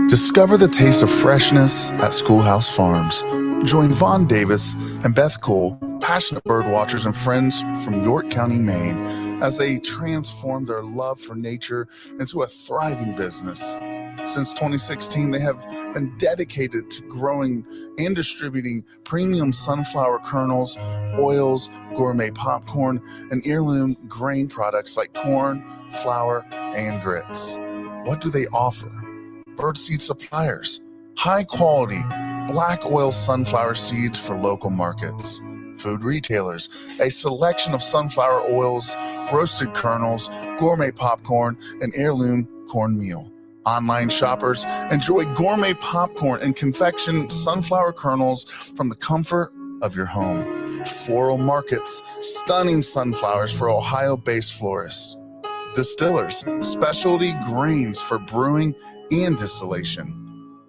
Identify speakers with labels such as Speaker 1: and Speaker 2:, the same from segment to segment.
Speaker 1: Discover the taste of freshness at Schoolhouse Farms. Join Vaughn Davis and Beth Cole, passionate bird watchers and friends from York County, Maine, as they transform their love for nature into a thriving business. Since 2016, they have been dedicated to growing and distributing premium sunflower kernels, oils, gourmet popcorn, and heirloom grain products like corn, flour, and grits. What do they offer? Birdseed suppliers, high-quality black oil sunflower seeds for local markets. Food retailers, a selection of sunflower oils, roasted kernels, gourmet popcorn, and heirloom cornmeal. Online shoppers enjoy gourmet popcorn and confection sunflower kernels from the comfort of your home. Floral markets, stunning sunflowers for Ohio-based florists. Distillers, specialty grains for brewing and distillation.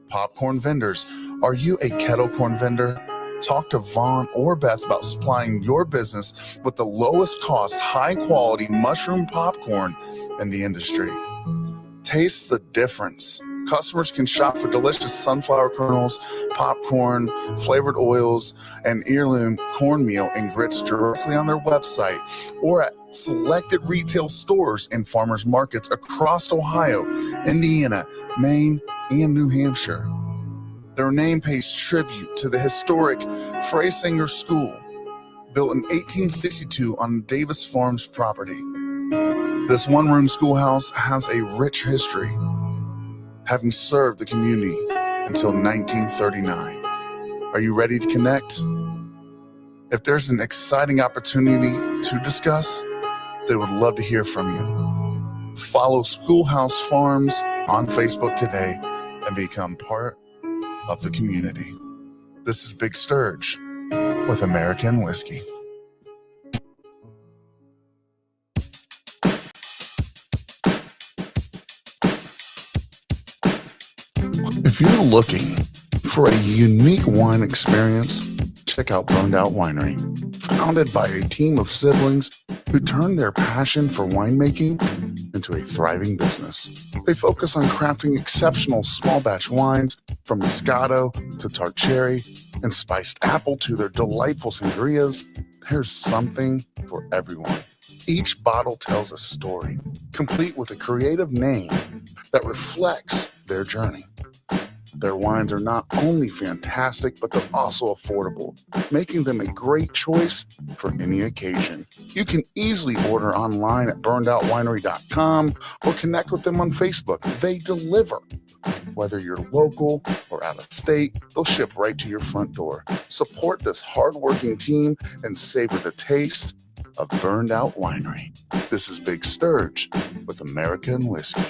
Speaker 1: Popcorn vendors, are you a kettle corn vendor? Talk to Vaughn or Beth about supplying your business with the lowest cost, high quality mushroom popcorn in the industry. Taste the difference. Customers can shop for delicious sunflower kernels, popcorn, flavored oils, and heirloom cornmeal and grits directly on their website or at selected retail stores and farmers markets across Ohio, Indiana, Maine, and New Hampshire. Their name pays tribute to the historic Freysinger School, built in 1862 on Davis Farms property. This one-room schoolhouse has a rich history, having served the community until 1939. Are you ready to connect? If there's an exciting opportunity to discuss, they would love to hear from you. Follow Schoolhouse Farms on Facebook today and become part of the community. This is Big Sturge with American Whiskey. If you're looking for a unique wine experience, check out Burned Out Winery. Founded by a team of siblings who turned their passion for winemaking into a thriving business. They focus on crafting exceptional small batch wines from Moscato to tart cherry and spiced apple to their delightful sangrias. There's something for everyone. Each bottle tells a story, complete with a creative name that reflects their journey. Their wines are not only fantastic, but they're also affordable, making them a great choice for any occasion. You can easily order online at burnedoutwinery.com or connect with them on Facebook. They deliver. Whether you're local or out of state, they'll ship right to your front door. Support this hardworking team and savor the taste of Burned Out Winery. This is Big Sturge with American Whiskey.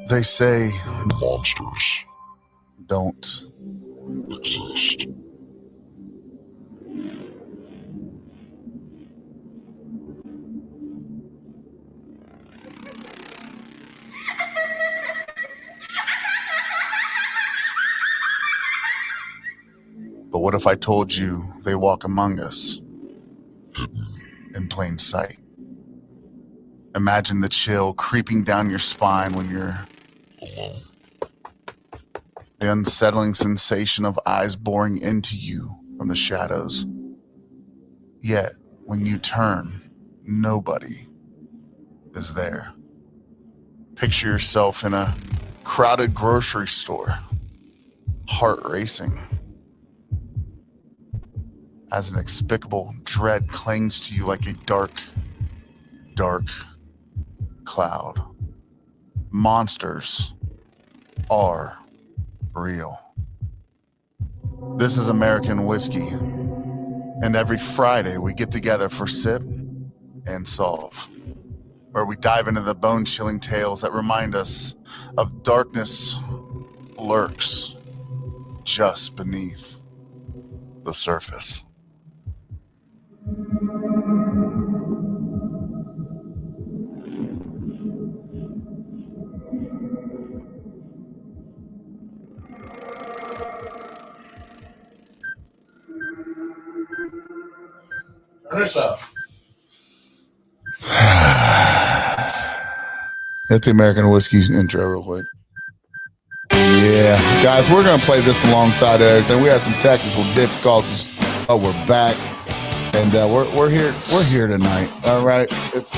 Speaker 1: They say monsters don't exist. But what if I told you they walk among us, in plain sight? Imagine the chill creeping down your spine when you're alone. The unsettling sensation of eyes boring into you from the shadows. Yet, when you turn, nobody is there. Picture yourself in a crowded grocery store, heart racing, as an inexplicable dread clings to you like a dark, dark cloud. Monsters are real. This is American Whiskey, and every Friday we get together for Sip and Solve, where we dive into the bone-chilling tales that remind us of darkness lurks just beneath the surface.
Speaker 2: Turn this up.
Speaker 1: Hit the American Whiskey intro real quick. Yeah, guys, we're gonna play this alongside everything. We had some technical difficulties, but we're back, and we're here. We're here tonight. All right, it's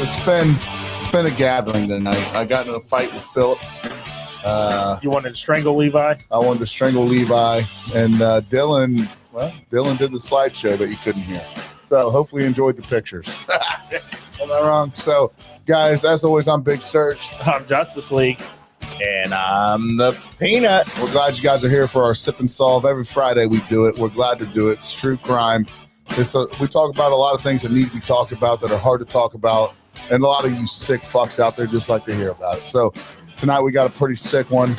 Speaker 1: been a gathering tonight. I got in a fight with Philip.
Speaker 3: You wanted to strangle Levi? I
Speaker 1: wanted to strangle Levi, and Dylan. Well, Dylan did the slideshow that you couldn't hear. So hopefully you enjoyed the pictures. Am I wrong? So, guys, as always, I'm Big Sturge.
Speaker 3: I'm Justice League.
Speaker 2: And I'm the Peanut.
Speaker 1: We're glad you guys are here for our Sip and Solve. Every Friday we do it. We're glad to do it. It's true crime. We talk about a lot of things that need to be talked about that are hard to talk about. And a lot of you sick fucks out there just like to hear about it. So tonight we got a pretty sick one.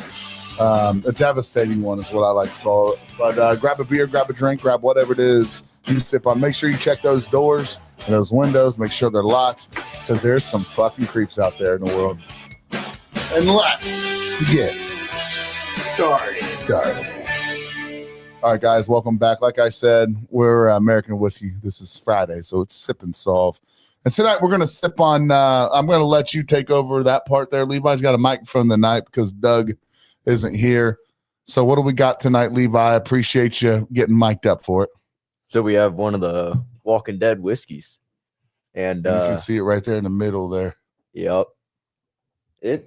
Speaker 1: A devastating one is what I like to call it. But grab a beer, grab a drink, grab whatever it is you sip on. Make sure you check those doors and those windows. Make sure they're locked because there's some fucking creeps out there in the world. And let's get started. All right, guys, welcome back. Like I said, we're American Whiskey. This is Friday, so it's Sip and Solve. And tonight we're going to sip on, I'm going to let you take over that part there. Levi's got a microphone tonight because Doug isn't here. So what do we got tonight, Levi? I appreciate you getting mic'd up for it.
Speaker 4: So we have one of the Walking Dead whiskeys. And
Speaker 1: you can see it right there in the middle there.
Speaker 4: Yep. I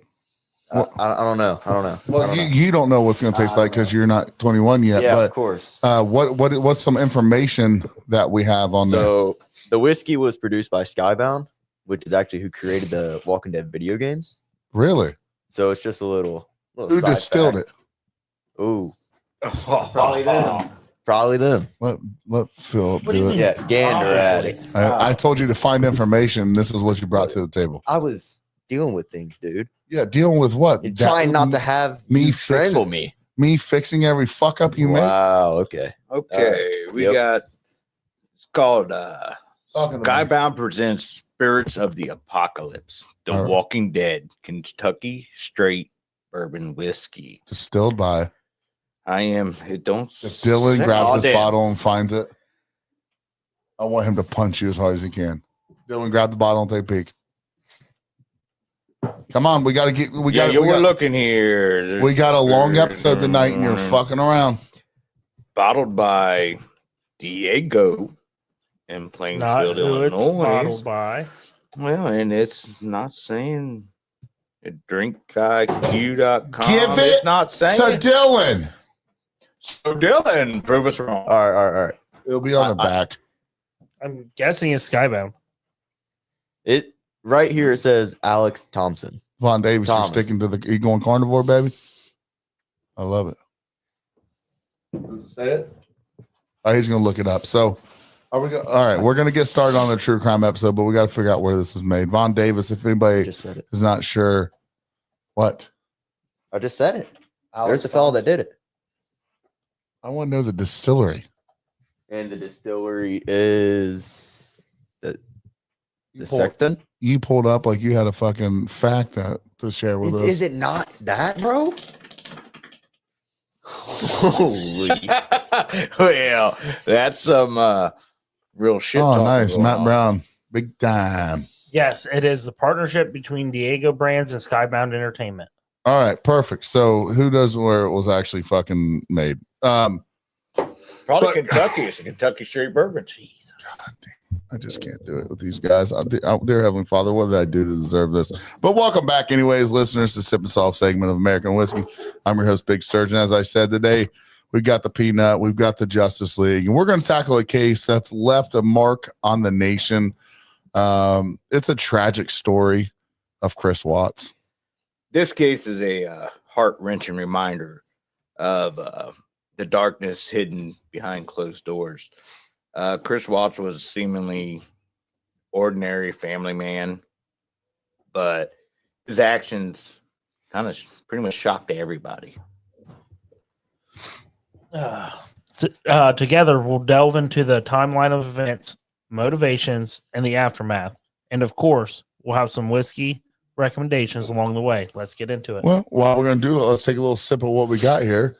Speaker 4: don't know.
Speaker 1: Well, you don't know what's going to taste like because you're not 21 yet.
Speaker 4: Yeah,
Speaker 1: but,
Speaker 4: of course.
Speaker 1: What's some information that we have on there?
Speaker 4: So the whiskey was produced by Skybound, which is actually who created the Walking Dead video games.
Speaker 1: Really?
Speaker 4: So it's just a little
Speaker 1: who distilled it?
Speaker 4: Ooh. Probably them. Probably them.
Speaker 1: Let Philip do it.
Speaker 4: Yeah, gander at it.
Speaker 1: I told you to find information. This is what you brought to the table.
Speaker 4: I was dealing with things, dude.
Speaker 1: Yeah, dealing with what?
Speaker 4: You're trying not to have
Speaker 1: me
Speaker 4: strangle me.
Speaker 1: Me fixing every fuck up you make?
Speaker 4: Wow, okay.
Speaker 2: Okay, we got, it's called Skybound Presents Spirits of the Apocalypse, The Walking Dead, Kentucky Straight Bourbon Whiskey.
Speaker 1: Distilled by?
Speaker 2: It don't.
Speaker 1: If Dylan grabs this bottle and finds it, I want him to punch you as hard as he can. Dylan, grab the bottle and take a peek. Come on, we got to get.
Speaker 2: We're looking here.
Speaker 1: We got a long episode tonight, and you're fucking around.
Speaker 2: Bottled by Diego in Plainsville, Illinois.
Speaker 3: Bottled by.
Speaker 2: Well, and it's not saying drinkIQ.com.
Speaker 1: Give it.
Speaker 2: It's not saying
Speaker 1: to Dylan.
Speaker 2: So Dylan, prove us wrong.
Speaker 4: All right.
Speaker 1: It'll be on the back.
Speaker 3: I'm guessing it's Skybound.
Speaker 4: It right here it says Alex Thompson.
Speaker 1: Von Davis, you're sticking to you going carnivore, baby? I love it. Does it say it? Oh, he's gonna look it up. So all right, we're gonna get started on the true crime episode, but we got to figure out where this is made. Von Davis, if anybody is not sure, what?
Speaker 4: I just said it. There's the fellow that did it.
Speaker 1: I want to know the distillery.
Speaker 4: And the distillery is the Sexton.
Speaker 1: You pulled up like you had a fucking fact to share with us.
Speaker 4: Is it not that, bro?
Speaker 2: Holy. Well, that's some real shit.
Speaker 1: Oh, nice. Matt Brown. Big time.
Speaker 3: Yes, it is the partnership between Diego Brands and Skybound Entertainment.
Speaker 1: All right, perfect. So who knows where it was actually fucking made?
Speaker 2: Probably Kentucky. It's a Kentucky Straight Bourbon. Jesus.
Speaker 1: God damn, I just can't do it with these guys. Dear Heavenly Father, what did I do to deserve this? But welcome back, anyways, listeners, to Sip and Solve segment of American Whiskey. I'm your host, Big Sturgeon. As I said today, we've got the Peanut, we've got the Justice League, and we're going to tackle a case that's left a mark on the nation. It's a tragic story of Chris Watts.
Speaker 2: This case is a heart-wrenching reminder of the darkness hidden behind closed doors. Chris Watts was a seemingly ordinary family man, but his actions kind of pretty much shocked everybody.
Speaker 3: Together, we'll delve into the timeline of events, motivations, and the aftermath. And of course, we'll have some whiskey recommendations along the way. Let's get into it.
Speaker 1: Well, while we're going to do it, let's take a little sip of what we got here.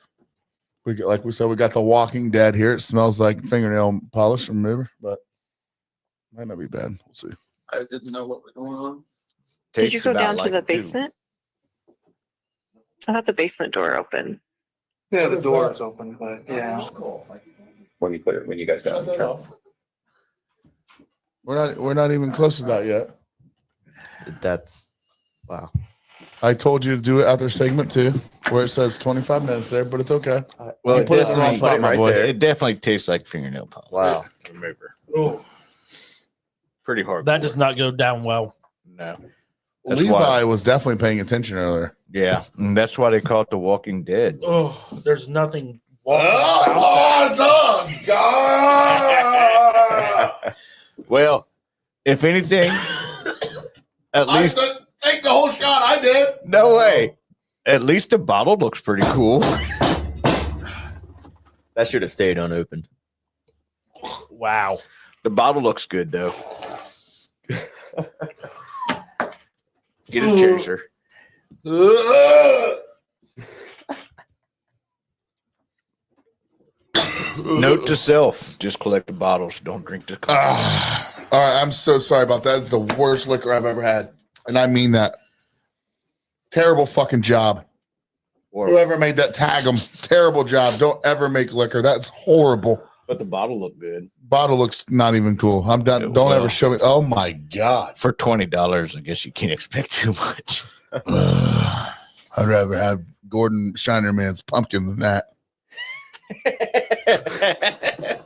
Speaker 1: Like we said, we got the Walking Dead here. It smells like fingernail polish, remember? But Might not be bad. We'll see.
Speaker 5: I didn't know what was going on.
Speaker 6: Did you
Speaker 2: Tastes
Speaker 6: go
Speaker 2: about
Speaker 6: down to
Speaker 2: like
Speaker 6: the
Speaker 2: two.
Speaker 6: basement? I thought the basement door opened.
Speaker 7: Yeah, the door is open, but yeah.
Speaker 5: When you guys got on the truck.
Speaker 1: We're not even close to that yet.
Speaker 4: That's wow.
Speaker 1: I told you to do it after segment 2, where it says 25 minutes there, but it's okay.
Speaker 2: Well,
Speaker 1: You
Speaker 2: it
Speaker 1: put us in the wrong
Speaker 2: definitely,
Speaker 1: spot, my boy.
Speaker 2: it definitely tastes like fingernail polish.
Speaker 4: Wow.
Speaker 2: Remover.
Speaker 1: Oh.
Speaker 2: Pretty hard.
Speaker 3: That does not go down well.
Speaker 2: No. That's
Speaker 1: Levi
Speaker 2: why-
Speaker 1: was definitely paying attention earlier.
Speaker 2: Yeah, and that's why they call it The Walking Dead.
Speaker 3: Oh, there's nothing.
Speaker 2: Well, if anything, at least
Speaker 1: take the whole shot. I did.
Speaker 2: no way. At least the bottle looks pretty cool.
Speaker 4: That should have stayed unopened.
Speaker 3: Wow.
Speaker 2: The bottle looks good though. Get a chaser. Note to self: just collect the bottles. Don't drink the.
Speaker 1: All right, I'm so sorry about that. It's the worst liquor I've ever had, and I mean that. Terrible fucking job.
Speaker 2: Or,
Speaker 1: Whoever made that, tag them. Terrible job. Don't ever make liquor. That's horrible.
Speaker 2: but the bottle looked good
Speaker 1: Bottle looks not even cool. I'm done.
Speaker 2: It
Speaker 1: Don't
Speaker 2: will.
Speaker 1: ever show me. Oh my god.
Speaker 2: for $20. I guess you can't expect too much.
Speaker 1: I'd rather have Gordon Shinerman's pumpkin than that.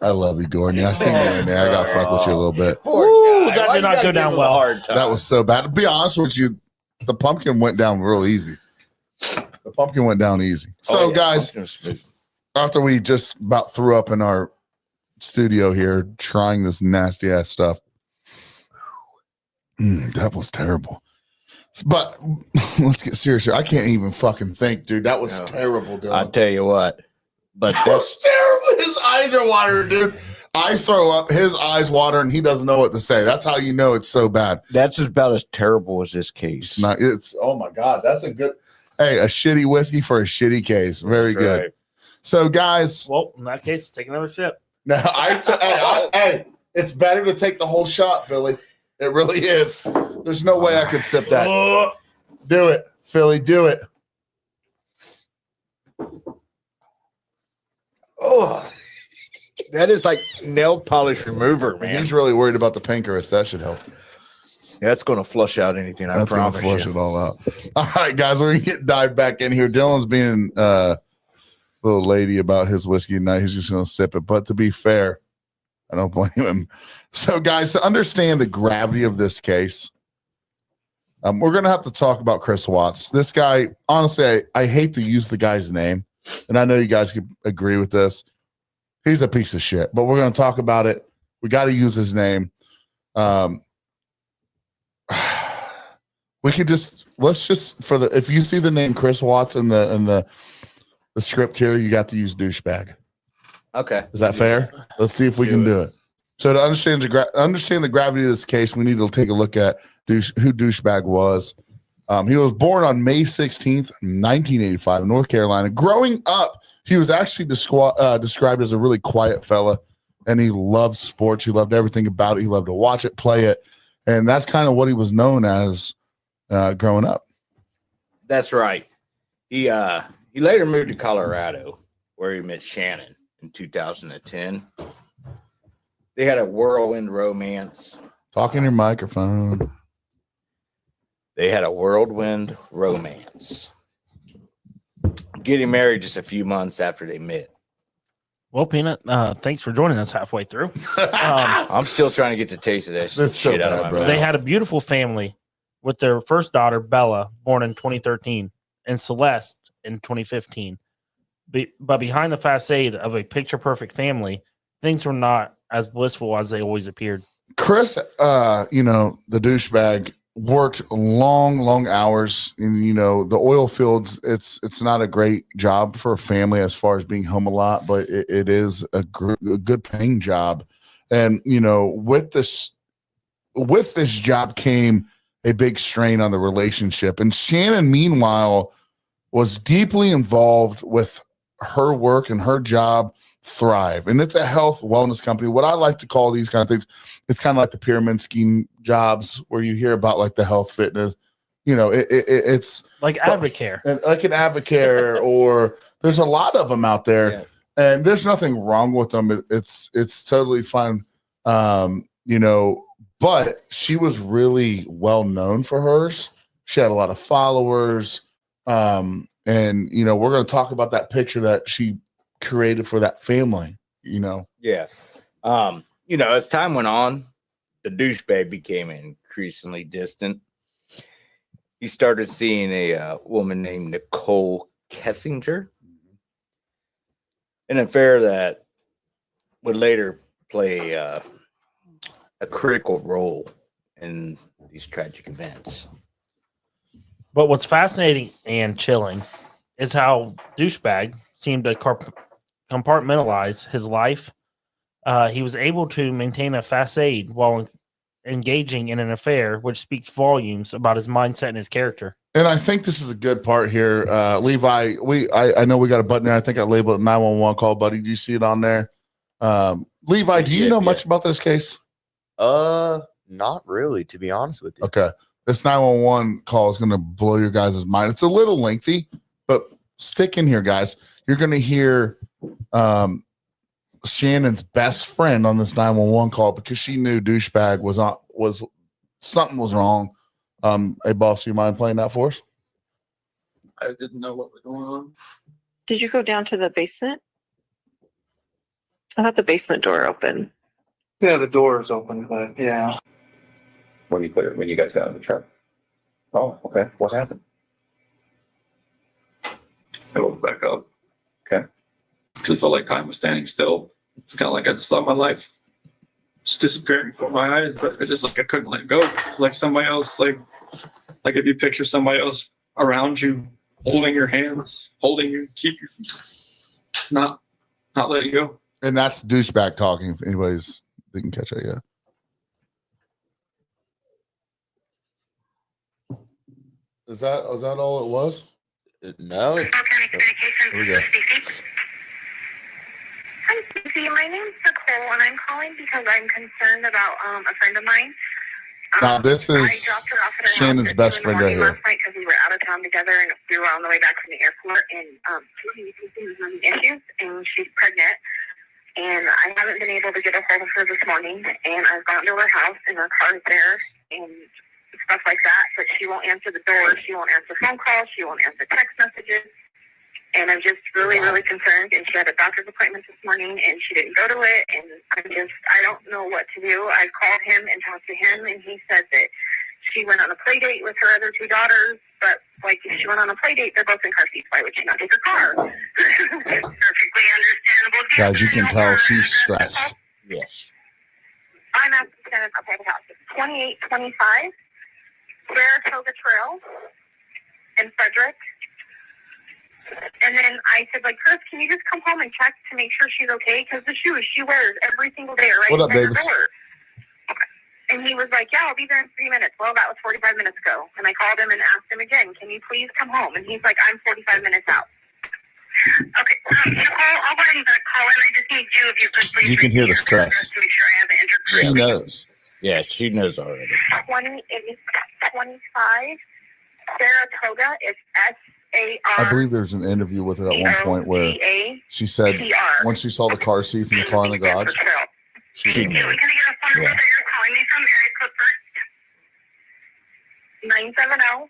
Speaker 1: I love you, Gordon. I seen you in there. I gotta fuck with you a little bit.
Speaker 3: Ooh, that did not go down well.
Speaker 1: That was so bad. To be honest with you, the pumpkin went down real easy. The pumpkin went down easy. So, guys, after we just about threw up in our studio here trying this nasty ass stuff, that was terrible. But let's get serious here. I can't even fucking think, dude. That was
Speaker 2: No.
Speaker 1: terrible, dude.
Speaker 2: I tell you what, but
Speaker 1: That
Speaker 2: that's
Speaker 1: was terrible. His eyes are watering, dude. I throw up, his eyes water, and he doesn't know what to say. That's how you know it's so bad.
Speaker 2: that's about as terrible as this case.
Speaker 1: It's not. It's oh my god. That's a good. Hey, a shitty whiskey for a shitty case. Very
Speaker 2: That's
Speaker 1: good.
Speaker 2: right.
Speaker 1: So, guys,
Speaker 3: Well, in that case, take another sip.
Speaker 1: now hey, it's better to take the whole shot, Philly. It really is. There's no way I could sip that.
Speaker 3: Oh,
Speaker 1: Do it, Philly. Do it.
Speaker 2: Oh, that is like nail polish remover, man.
Speaker 1: He's really worried about the pancreas. That should help.
Speaker 2: That's going to flush out anything. I
Speaker 1: That's gonna
Speaker 2: promise
Speaker 1: flush
Speaker 2: you.
Speaker 1: it all out. All right, guys, we're gonna get dive back in here. Dylan's being a little lady about his whiskey tonight. He's just gonna sip it. But to be fair, I don't blame him. So, guys, to understand the gravity of this case, we're gonna have to talk about Chris Watts. This guy, honestly, I hate to use the guy's name, and I know you guys could agree with this. He's a piece of shit, but we're gonna talk about it. We got to use his name. We could let's just if you see the name Chris Watts in the script here, you got to use douchebag.
Speaker 2: Okay.
Speaker 1: Is that fair? Let's see if we can do it. So to understand the gravity of this case, we need to take a look at who douchebag was. He was born on May 16th, 1985 in North Carolina. Growing up, he was actually described as a really quiet fella, and he loved sports. He loved everything about it. He loved to watch it, play it, and that's kind of what he was known as growing up.
Speaker 2: That's right. He later moved to Colorado, where he met Shannon in 2010. They had a whirlwind romance.
Speaker 1: Talk in your microphone.
Speaker 2: They had a whirlwind romance. Getting married just a few months after they met.
Speaker 3: well, Peanut, thanks for joining us halfway through.
Speaker 2: I'm still trying to get the taste of that
Speaker 1: That's so
Speaker 2: shit out
Speaker 1: bad,
Speaker 2: of my
Speaker 1: bro.
Speaker 2: mouth.
Speaker 3: They had a beautiful family with their first daughter, Bella, born in 2013, and Celeste in 2015. But behind the facade of a picture-perfect family, things were not as blissful as they always appeared.
Speaker 1: Chris, the douchebag, worked long hours in, the oil fields. It's not a great job for a family as far as being home a lot, but it is a good paying job. And, with this job came a big strain on the relationship. And Shannon, meanwhile, was deeply involved with her work and her job thrive. And it's a health wellness company. What I like to call these kind of things, it's kind of like the pyramid scheme jobs where you hear about like the health fitness, it's
Speaker 3: Like Advocare.
Speaker 1: like an Advocare or there's a lot of them out there.
Speaker 2: Yeah.
Speaker 1: And there's nothing wrong with them. It's totally fine. But she was really well known for hers. She had a lot of followers. And we're going to talk about that picture that she created for that family,
Speaker 2: Yeah. As time went on, the douchebag became increasingly distant. He started seeing a woman named Nicole Kessinger, an affair that would later play a critical role in these tragic events.
Speaker 3: But what's fascinating and chilling is how douchebag seemed to compartmentalize his life. He was able to maintain a facade while engaging in an affair, which speaks volumes about his mindset and his character.
Speaker 1: And I think this is a good part here. Levi, I know we got a button there. I think I labeled it 911 call, buddy. Do you see it on there? Levi, do you know much about this case?
Speaker 4: Not really, to be honest with you.
Speaker 1: Okay. This 911 call is going to blow your guys' mind. It's a little lengthy, but stick in here, guys. You're going to hear Shannon's best friend on this 911 call because she knew douchebag was something was wrong. Hey, boss, you mind playing that for us?
Speaker 5: I didn't know what was going on.
Speaker 6: Did you go down to the basement? I thought the basement door open.
Speaker 7: Yeah, the door is open, but yeah.
Speaker 5: When you guys got in the truck. Oh, okay. What happened?
Speaker 8: I woke back up.
Speaker 5: Okay.
Speaker 8: Because it felt like time was standing still. It's kind of like I just thought my life just disappearing before my eyes, but I couldn't let go. Like somebody else, like if you picture somebody else around you, holding your hands, holding you, keep you from not letting go.
Speaker 1: And that's douchebag talking. If anybody's didn't catch it yet. Is that all it was?
Speaker 4: No.
Speaker 1: Here we go.
Speaker 9: Hi, Stacey. My name's Nicole, and I'm calling because I'm concerned about a friend of mine.
Speaker 1: Now, this is
Speaker 9: I dropped her off at her
Speaker 1: Shannon's
Speaker 9: house
Speaker 1: best
Speaker 9: at 2 in the
Speaker 1: friend right
Speaker 9: morning
Speaker 1: here.
Speaker 9: last night because we were out of town together, and we were on the way back from the airport. And she was having issues, and she's pregnant. And I haven't been able to get a hold of her this morning. And I've gone to her house, and her car is there, and stuff like that. But she won't answer the door. She won't answer phone calls. She won't answer text messages. And I'm just really, really concerned. And she had a doctor's appointment this morning, and she didn't go to it. And I don't know what to do. I called him and talked to him, and he said that she went on a play date with her other 2 daughters. But, if she went on a play date, they're both in car seats. Why would she not take her car? Perfectly understandable.
Speaker 1: Guys, you can tell she's stressed.
Speaker 2: Yes.
Speaker 9: I'm at the Senate Upper House. It's 2825 Saratoga Trail in Frederick. And then I said, Chris, can you just come home and check to make sure she's okay? Because the shoes she wears every single day are right
Speaker 1: What up,
Speaker 9: inside her
Speaker 1: Davis?
Speaker 9: door. And he was like, yeah, I'll be there in 3 minutes. Well, that was 45 minutes ago. And I called him and asked him again, can you please come home? And he's like, I'm 45 minutes out. Okay, Nicole, I'll go ahead and call in. I just need you, if you could please.
Speaker 1: You can hear the stress.
Speaker 9: To make sure I have the
Speaker 1: She
Speaker 9: interpreter.
Speaker 1: knows.
Speaker 2: Yeah, she knows already.
Speaker 9: 2825 Saratoga. It's SAR.
Speaker 1: I believe there's an interview with her at one point where she said once she saw the car seats in the car in the garage, she
Speaker 2: She
Speaker 1: didn't
Speaker 2: knew.
Speaker 1: know.
Speaker 9: Can I get a phone number
Speaker 2: Yeah.
Speaker 9: that you're calling me from? Area code first. 970.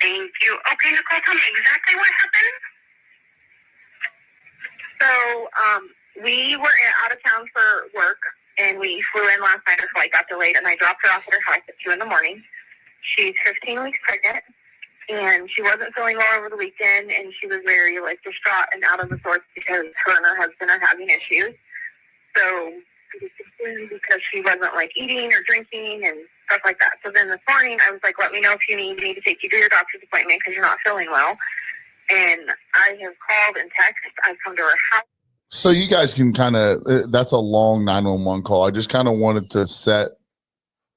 Speaker 9: Thank you. Okay, Nicole, tell me exactly what happened. So, we were out of town for work, and we flew in last night. Our flight got delayed, and I dropped her off at her house at 2 in the morning. She's 15 weeks pregnant, and she wasn't feeling well over the weekend, and she was very, distraught and out of the sorts because her and her husband are having issues. So, because she wasn't, eating or drinking and stuff like that. So then this morning, I was like, let me know if you need me to take you to your doctor's appointment because you're not feeling well. And I have called and texted. I've come to her house.
Speaker 1: So you guys can kind of, that's a long 911 call. I just kind of wanted to set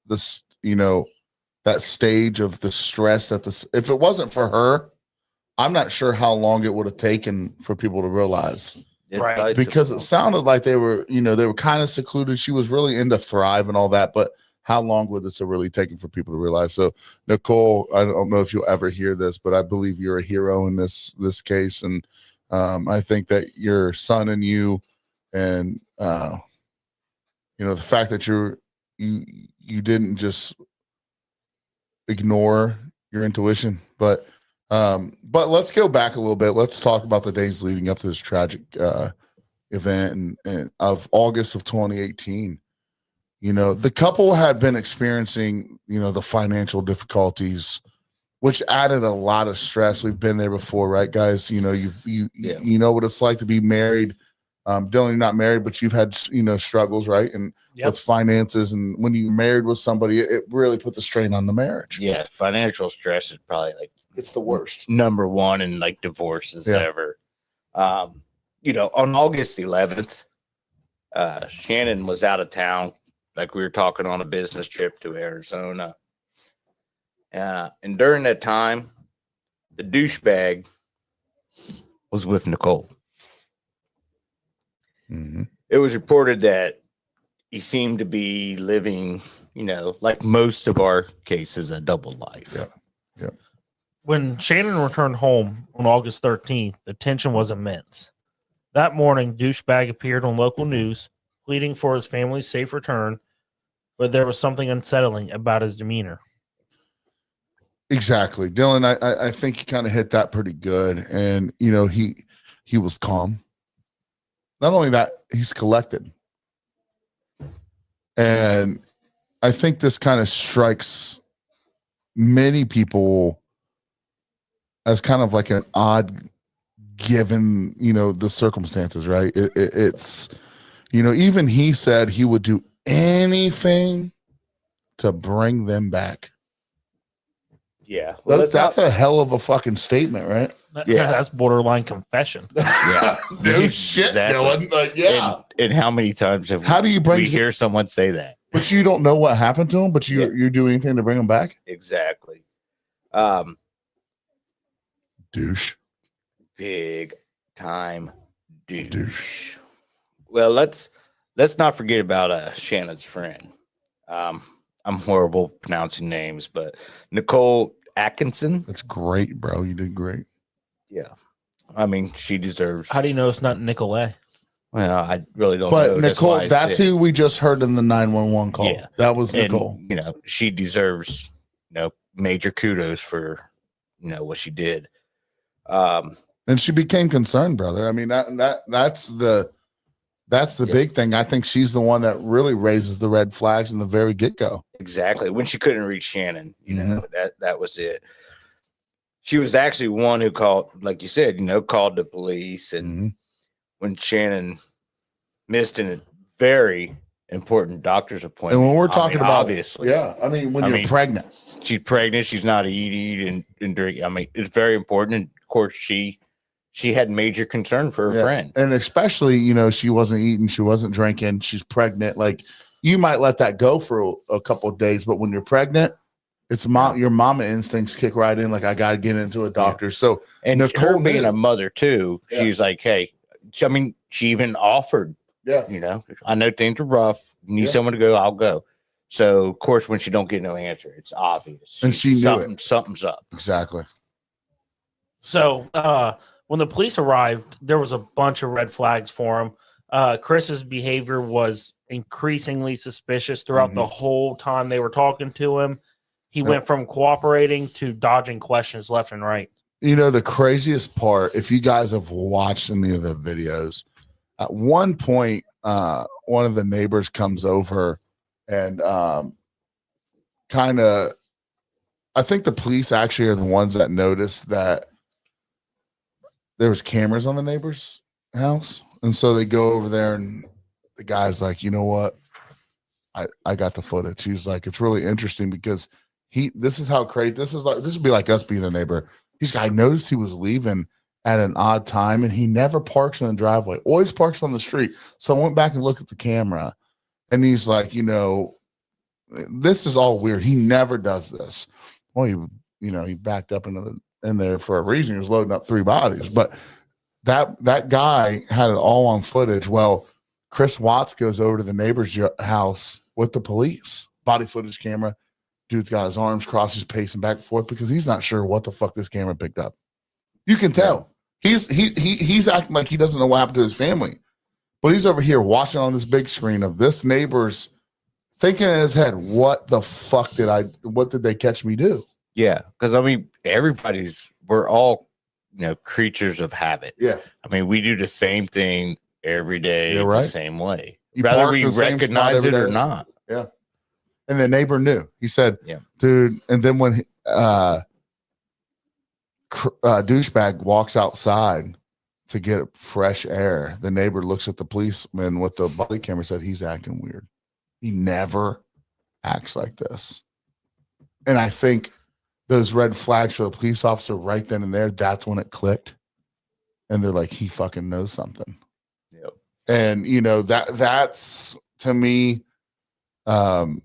Speaker 1: this, that stage of the stress that if it wasn't for her, I'm not sure how long it would have taken for people to realize,
Speaker 2: It
Speaker 3: Right.
Speaker 2: probably took
Speaker 1: because
Speaker 2: a
Speaker 1: it
Speaker 2: long
Speaker 1: sounded like they were, they were kind of secluded. She was really into Thrive and all that, but how long would this have really taken for people to realize? So, Nicole, I don't know if you'll ever hear this, but I believe you're a hero in this case, and I think that your son and you, and the fact that you didn't just ignore your intuition, but let's go back a little bit. Let's talk about the days leading up to this tragic event and of August of 2018. The couple had been experiencing, the financial difficulties, which added a lot of stress. We've been there before, right, guys? You know what it's like to be married. Dylan, you're not married, but you've had, struggles, right? And with finances, and when you're married with somebody, it really put the strain on the marriage.
Speaker 2: Yeah, financial stress is probably like
Speaker 1: It's the worst.
Speaker 2: number one in like divorces
Speaker 1: Yeah.
Speaker 2: ever. On August 11th, Shannon was out of town, like we were talking, on a business trip to Arizona. And during that time, the douchebag was with Nicole.
Speaker 1: Mm-hmm.
Speaker 2: It was reported that he seemed to be living, like most of our cases, a double life.
Speaker 1: Yeah.
Speaker 3: When Shannon returned home on August 13th, the tension was immense. That morning, douchebag appeared on local news, pleading for his family's safe return, but there was something unsettling about his demeanor.
Speaker 1: Exactly, Dylan. I think you kind of hit that pretty good, and he was calm. Not only that, he's collected, and I think this kind of strikes many people as kind of like an odd, given the circumstances, right? It's even he said he would do anything to bring them back.
Speaker 2: Yeah. Well,
Speaker 1: That's a hell of a fucking statement, right?
Speaker 2: Yeah.
Speaker 3: That's borderline confession.
Speaker 2: yeah.
Speaker 1: No shit,
Speaker 2: Exactly.
Speaker 1: Dylan. Like, yeah.
Speaker 2: And how many times have
Speaker 1: How do you bring
Speaker 2: we hear someone say that?
Speaker 1: But you don't know what happened to him, but you do anything to bring him back?
Speaker 2: Exactly.
Speaker 1: Douche.
Speaker 2: Big time douche.
Speaker 1: Douche.
Speaker 2: Well, let's not forget about Shannon's friend. I'm horrible pronouncing names, but Nicole Atkinson.
Speaker 1: That's great, bro. You did great.
Speaker 2: Yeah. I mean, she deserves.
Speaker 3: How do you know it's not Nicolay?
Speaker 2: Well, I really don't know.
Speaker 1: But
Speaker 2: That's why
Speaker 1: Nicole,
Speaker 2: I
Speaker 1: that's
Speaker 2: said-
Speaker 1: who we just heard in the 911 call.
Speaker 2: Yeah.
Speaker 1: That was
Speaker 2: and,
Speaker 1: Nicole.
Speaker 2: she deserves, major kudos for, what she did.
Speaker 1: And she became concerned, brother. I mean, that's the big thing. I think she's the one that really raises the red flags in the very get-go.
Speaker 2: Exactly. When she couldn't reach Shannon,
Speaker 1: Mhm.
Speaker 2: that was it. She was actually one who called, like you said, called the police. And
Speaker 1: Mhm.
Speaker 2: when Shannon missed a very important doctor's appointment,
Speaker 1: And when we're talking about,
Speaker 2: obviously,
Speaker 1: yeah, I mean, when you're pregnant,
Speaker 2: she's pregnant, she's not eating and drinking. I mean, it's very important. And of course, she had major concern for her
Speaker 1: Yeah.
Speaker 2: friend.
Speaker 1: And especially, she wasn't eating, she wasn't drinking, she's pregnant. Like, you might let that go for a couple of days, but when you're pregnant, it's your mama instincts kick right in. Like, I got to get into a doctor. So,
Speaker 2: And
Speaker 1: Nicole
Speaker 2: her being
Speaker 1: knew.
Speaker 2: a mother too,
Speaker 1: Yeah.
Speaker 2: she's like, hey, she even offered,
Speaker 1: yeah,
Speaker 2: I know things are rough. You need
Speaker 1: Yeah.
Speaker 2: someone to go, I'll go. So of course, when she don't get no answer, it's obvious.
Speaker 1: And she knew
Speaker 2: something's up.
Speaker 1: exactly.
Speaker 3: So when the police arrived, there was a bunch of red flags for him. Chris's behavior was increasingly suspicious throughout the whole time they were talking to him. He went from cooperating to dodging questions left and right.
Speaker 1: The craziest part, if you guys have watched any of the videos, at one point, one of the neighbors comes over and kind of, I think the police actually are the ones that noticed that there was cameras on the neighbor's house. And so they go over there and the guy's like, you know what? I got the footage. He's like, it's really interesting because this is how crazy, this would be like us being a neighbor. I noticed he was leaving at an odd time and he never parks in the driveway, always parks on the street. So I went back and looked at the camera and he's like, this is all weird. He never does this. Well, he backed up into in there for a reason. He was loading up 3 bodies, but that guy had it all on footage. Well, Chris Watts goes over to the neighbor's house with the police body footage camera. Dude's got his arms crossed, he's pacing back and forth because he's not sure what the fuck this camera picked up. You can tell he's acting like he doesn't know what happened to his family, but he's over here watching on this big screen of this neighbor's thinking in his head, what the fuck what did they catch me do?
Speaker 2: Yeah, because I mean, we're all, creatures of habit.
Speaker 1: Yeah.
Speaker 2: I mean, we do the same thing every day,
Speaker 1: You're right.
Speaker 2: the same way,
Speaker 1: You
Speaker 2: whether
Speaker 1: park
Speaker 2: we
Speaker 1: the same spot
Speaker 2: recognize
Speaker 1: every
Speaker 2: it or
Speaker 1: day.
Speaker 2: not.
Speaker 1: Yeah. And the neighbor knew. He said,
Speaker 2: Yeah.
Speaker 1: dude, and then when douchebag walks outside to get fresh air, the neighbor looks at the policeman with the body camera and said, he's acting weird. He never acts like this. And I think those red flags for the police officer right then and there, that's when it clicked. And they're like, he fucking knows something.
Speaker 2: Yep.
Speaker 1: And that's to me, the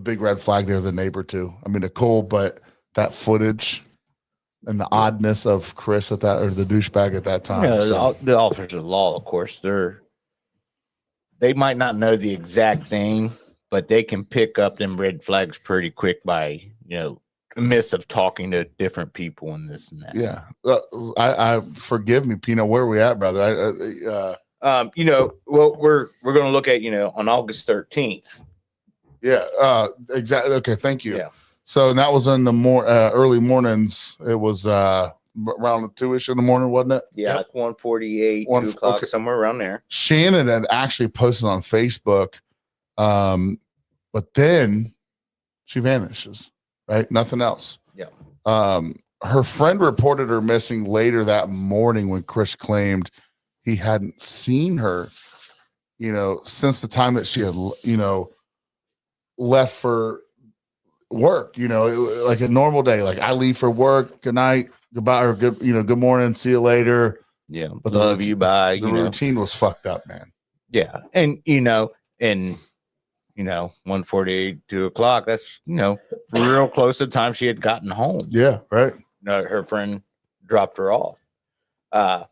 Speaker 1: big red flag there, the neighbor too. I mean, Nicole, but that footage and the oddness of Chris at that, or the douchebag at that time.
Speaker 2: The officers of law, of course, they might not know the exact thing, but they can pick up them red flags pretty quick by, the midst of talking to different people and this and that.
Speaker 1: Yeah. I forgive me, Pino. Where are we at, brother?
Speaker 2: Well, we're going to look at, on August 13th.
Speaker 1: Yeah. Exactly. Okay. Thank you.
Speaker 2: Yeah.
Speaker 1: So that was in the early mornings. It was around 2-ish in the morning, wasn't it?
Speaker 2: Yeah, like 1:48, 2 o'clock,
Speaker 1: okay.
Speaker 2: somewhere around there.
Speaker 1: Shannon had actually posted on Facebook, but then she vanishes, right? Nothing else.
Speaker 2: Yeah.
Speaker 1: Her friend reported her missing later that morning when Chris claimed he hadn't seen her, since the time that she had, left for work, like a normal day. Like, I leave for work, good night, goodbye, or good morning, see you later.
Speaker 2: Yeah.
Speaker 1: But
Speaker 2: Love you, bye.
Speaker 1: The routine was fucked up, man.
Speaker 2: Yeah. And, 1:48, 2 o'clock, that's, real close to the time she had gotten home.
Speaker 1: Yeah. Right.
Speaker 2: Her friend dropped her off. But,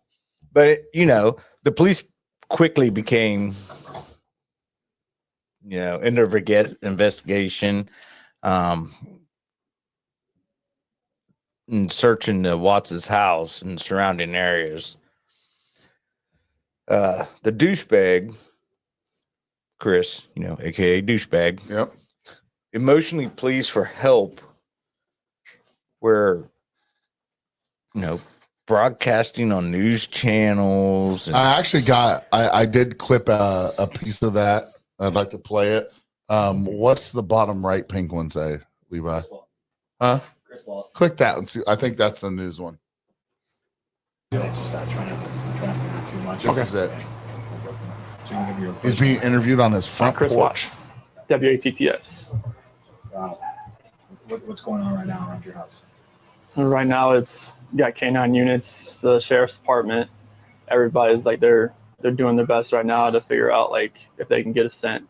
Speaker 2: the police quickly became, in their investigation, and searching the Watts' house and surrounding areas. The douchebag, Chris, aka douchebag,
Speaker 1: Yep.
Speaker 2: emotionally pleads for help where, broadcasting on news channels. And
Speaker 1: I did clip a piece of that. I'd like to play it. What's the bottom right pink one say, Levi? Huh? Click that and see. I think that's the news one. This is it. He's being interviewed on his front
Speaker 10: Chris
Speaker 1: porch.
Speaker 10: Watts, WATTS.
Speaker 5: Wow. What's going on right now around your house?
Speaker 10: Right now, it's got K9 units, the sheriff's department. Everybody's like they're doing their best right now to figure out like if they can get a scent,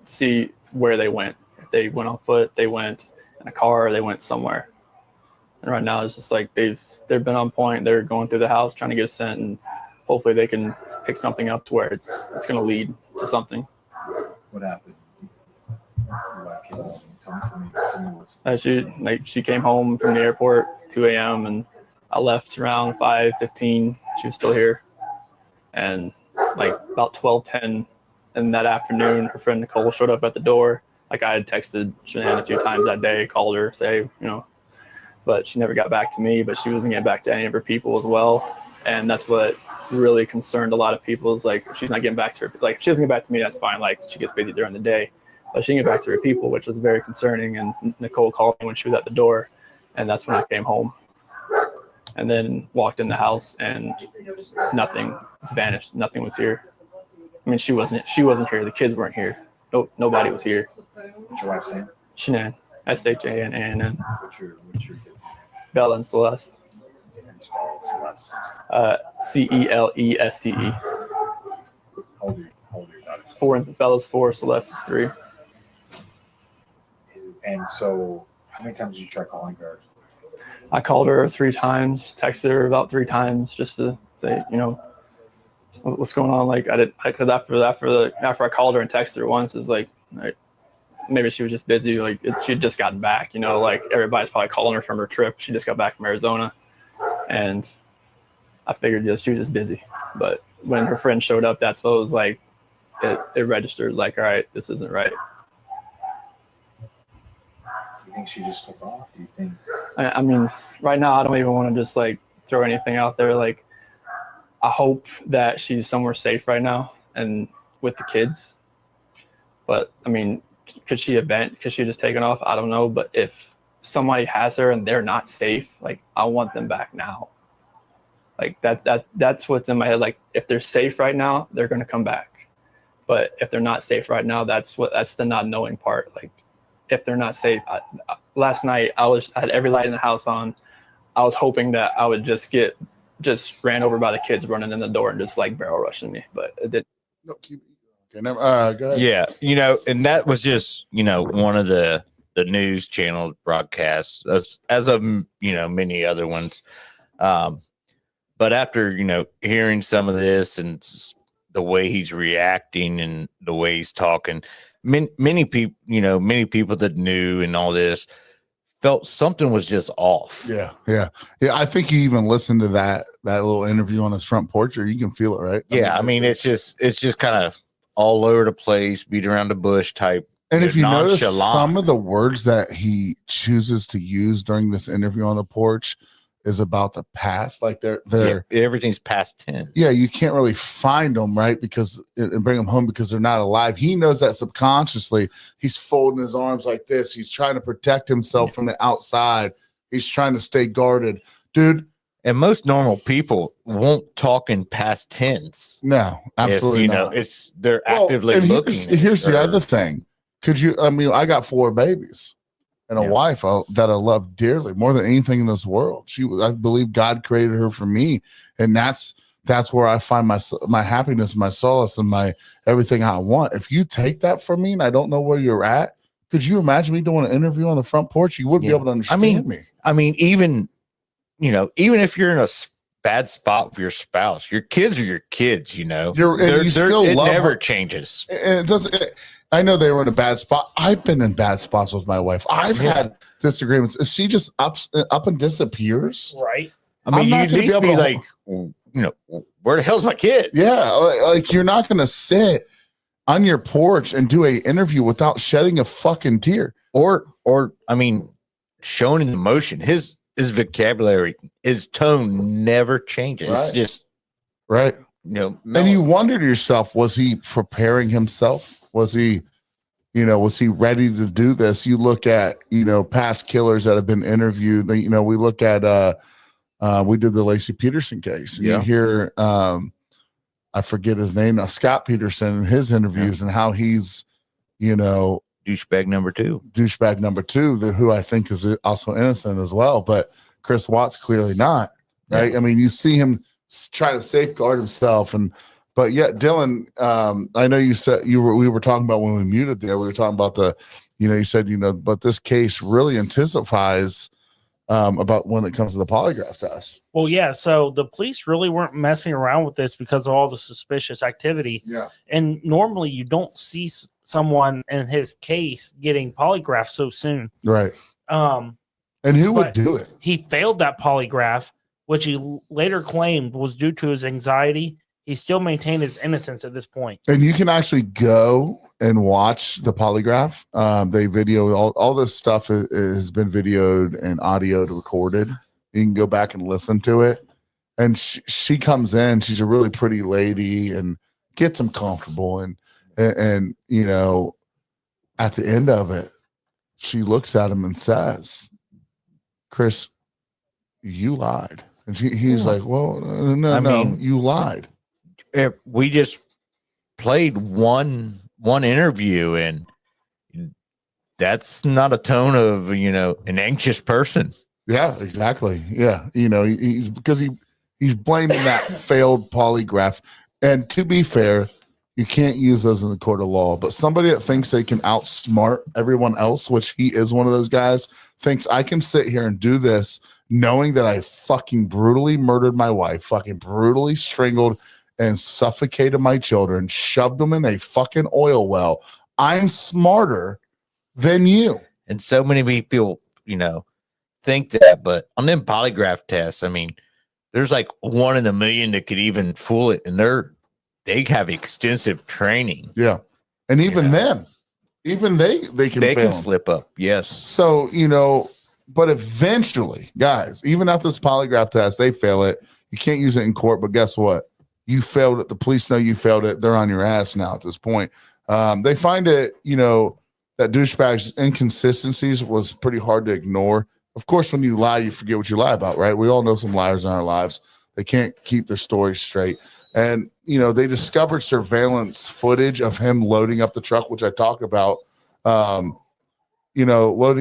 Speaker 10: see where they went. If they went on foot, they went in a car, or they went somewhere. And right now, it's just like they've been on point. They're going through the house trying to get a scent, and hopefully they can pick something up to where it's going to lead to something.
Speaker 5: What happened? Your wife came home. Tell me what's.
Speaker 10: She came home from the airport 2 a.m. and I left around 5:15. She was still here, and like about 12:10 in that afternoon, her friend Nicole showed up at the door. Like I had texted Shanann a few times that day, called her, say but she never got back to me. But she wasn't getting back to any of her people as well, and that's what really concerned a lot of people. Is like she's not getting back to her. Like if she doesn't get back to me, that's fine. Like she gets busy during the day. But she didn't get back to her people, which was very concerning. And Nicole called me when she was at the door, and that's when I came home. And then walked in the house, and nothing was vanished. Nothing was here. I mean, she wasn't here. The kids weren't here. Nobody was here.
Speaker 5: What's your wife's name?
Speaker 10: Shanann, SHANANN.
Speaker 5: What's your kids?
Speaker 10: Bella and Celeste.
Speaker 5: Celeste.
Speaker 10: CELESTE.
Speaker 5: How old are your daughters?
Speaker 10: Bella's 4, Celeste is 3.
Speaker 5: And so How many times did you try calling her?
Speaker 10: I called her 3 times, texted her about 3 times just to say, what's going on. Like because after I called her and texted her once, it's like maybe she was just busy. Like she'd just gotten back, like everybody's probably calling her from her trip. She just got back from Arizona, and I figured she was just busy. But when her friend showed up, that's what it was like. It registered like, all right, this isn't right.
Speaker 5: Do you think she just took off? Do you think?
Speaker 10: I mean, right now I don't even want to just like throw anything out there. Like, I hope that she's somewhere safe right now and with the kids. But I mean, could she just taken off? I don't know. But if somebody has her and they're not safe, like I want them back now. Like that's what's in my head. Like if they're safe right now, they're gonna come back. But if they're not safe right now, that's the not knowing part. Like if they're not safe, last night I had every light in the house on. I was hoping that I would just ran over by the kids running in the door and just like barrel rushing me, but it didn't.
Speaker 1: No, keep okay, never, go ahead.
Speaker 2: Yeah, and that was just one of the news channel broadcasts as of many other ones. But after hearing some of this and the way he's reacting and the way he's talking, many people that knew and all this felt something was just off.
Speaker 1: Yeah. I think you even listened to that little interview on his front porch, or you can feel it, right?
Speaker 2: Yeah, I mean it's just kind of all over the place, beat around the bush type.
Speaker 1: And if you notice
Speaker 2: nonchalant.
Speaker 1: some of the words that he chooses to use during this interview on the porch is about the past, like they're
Speaker 2: everything's past tense.
Speaker 1: Yeah, you can't really find them, right? Because and bring them home because they're not alive. He knows that subconsciously. He's folding his arms like this. He's trying to protect himself from the outside. He's trying to stay guarded, dude.
Speaker 2: And most normal people won't talk in past tense.
Speaker 1: No, absolutely not.
Speaker 2: They're actively looking.
Speaker 1: Here's the other thing. I got 4 babies and a wife that I love dearly, more than anything in this world. I believe God created her for me, and that's where I find my happiness, my solace, and my everything I want. If you take that from me, and I don't know where you're at, could you imagine me doing an interview on the front porch? You wouldn't be able to understand me.
Speaker 2: I mean, even if you're in a bad spot with your spouse, your kids are your kids. You still love never
Speaker 1: her.
Speaker 2: Changes,
Speaker 1: and it doesn't. I know they were in a bad spot. I've been in bad spots with my wife. I've had disagreements. If she just up and disappears,
Speaker 3: right?
Speaker 2: I mean, you at least be like, where the hell's my kid?
Speaker 1: Yeah, like you're not going to sit on your porch and do a interview without shedding a fucking tear,
Speaker 2: or I mean, showing an emotion. His vocabulary, his tone never changes.
Speaker 1: Right.
Speaker 2: It's just
Speaker 1: right. And you wonder to yourself, was he preparing himself? Was he ready to do this? You look at, past killers that have been interviewed. We look at, we did the Lacey Peterson case. And you hear, I forget his name now, Scott Peterson, and his interviews and how he's,
Speaker 2: douchebag number 2,
Speaker 1: who I think is also innocent as well. But Chris Watts clearly not, right? Yeah. I mean, you see him try to safeguard himself but yet, Dylan, I know you said we were talking about when we muted there. We were talking about you said, but this case really intensifies about when it comes to the polygraph test.
Speaker 3: Well, yeah. So the police really weren't messing around with this because of all the suspicious activity.
Speaker 1: Yeah.
Speaker 3: And normally you don't see someone in his case getting polygraphed so soon.
Speaker 1: Right. And who would do it?
Speaker 3: He failed that polygraph, which he later claimed was due to his anxiety. He still maintained his innocence at this point.
Speaker 1: And you can actually go and watch the polygraph. They video all this stuff has been videoed and audio recorded. You can go back and listen to it. And she comes in. She's a really pretty lady and gets him comfortable. And at the end of it, she looks at him and says, "Chris, you lied." And he's like, "Well, no, you lied."
Speaker 2: We just played one interview, and that's not a tone of an anxious person.
Speaker 1: Yeah, exactly. Yeah, he's because he's blaming that failed polygraph. And to be fair, You can't use those in the court of law. But somebody that thinks they can outsmart everyone else, which he is one of those guys, thinks I can sit here and do this knowing that I fucking brutally murdered my wife, fucking brutally strangled and suffocated my children, shoved them in a fucking oil well. I'm smarter than you.
Speaker 2: And so many people, think that, but on them polygraph tests, I mean, there's like 1 in a million that could even fool it, and they have extensive training.
Speaker 1: Yeah. And even them, even they can
Speaker 2: They
Speaker 1: fail
Speaker 2: can
Speaker 1: 'em.
Speaker 2: slip up. Yes.
Speaker 1: So, but eventually, guys, even after this polygraph test, they fail it. You can't use it in court, but guess what? You failed it. The police know you failed it. They're on your ass now at this point. They find it, that douchebag's inconsistencies was pretty hard to ignore. Of course, when you lie, you forget what you lie about, right? We all know some liars in our lives. They can't keep their stories straight. And, they discovered surveillance footage of him loading up the truck, which I talked about, loading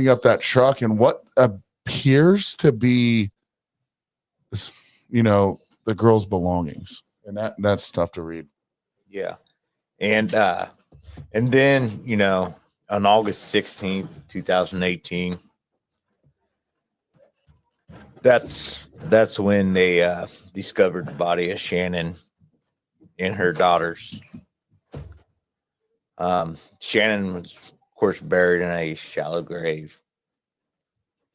Speaker 1: up that truck and what appears to be, the girl's belongings. And that's tough to read.
Speaker 2: Yeah. And then, on August 16th, 2018, that's when they discovered the body of Shannon and her daughters. Shannon was, of course, buried in a shallow grave.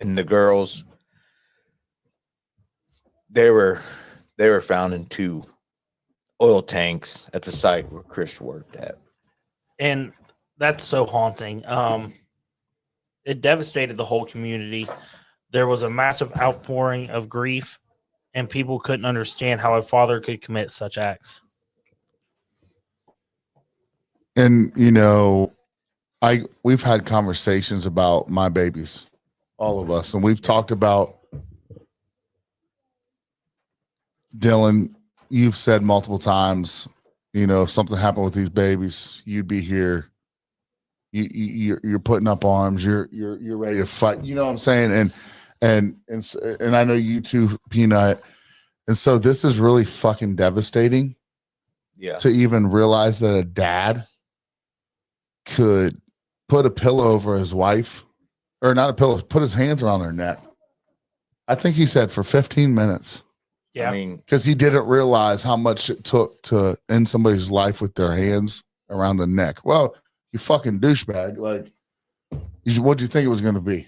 Speaker 2: And the girls, they were found in 2 oil tanks at the site where Chris worked at.
Speaker 3: And that's so haunting. It devastated the whole community. There was a massive outpouring of grief, and people couldn't understand how a father could commit such acts.
Speaker 1: And we've had conversations about my babies, all of us, and we've talked about Dylan. You've said multiple times, if something happened with these babies, you'd be here. You're putting up arms. You're ready to fight. You know what I'm saying? And I know you too, Peanut. And so this is really fucking devastating.
Speaker 2: Yeah.
Speaker 1: To even realize that a dad could put a pillow over his wife, or not a pillow, put his hands around her neck. I think he said for 15 minutes.
Speaker 3: Yeah.
Speaker 2: I mean,
Speaker 1: Because he didn't realize how much it took to end somebody's life with their hands around the neck. Well, you fucking douchebag. Like, what do you think it was going to be?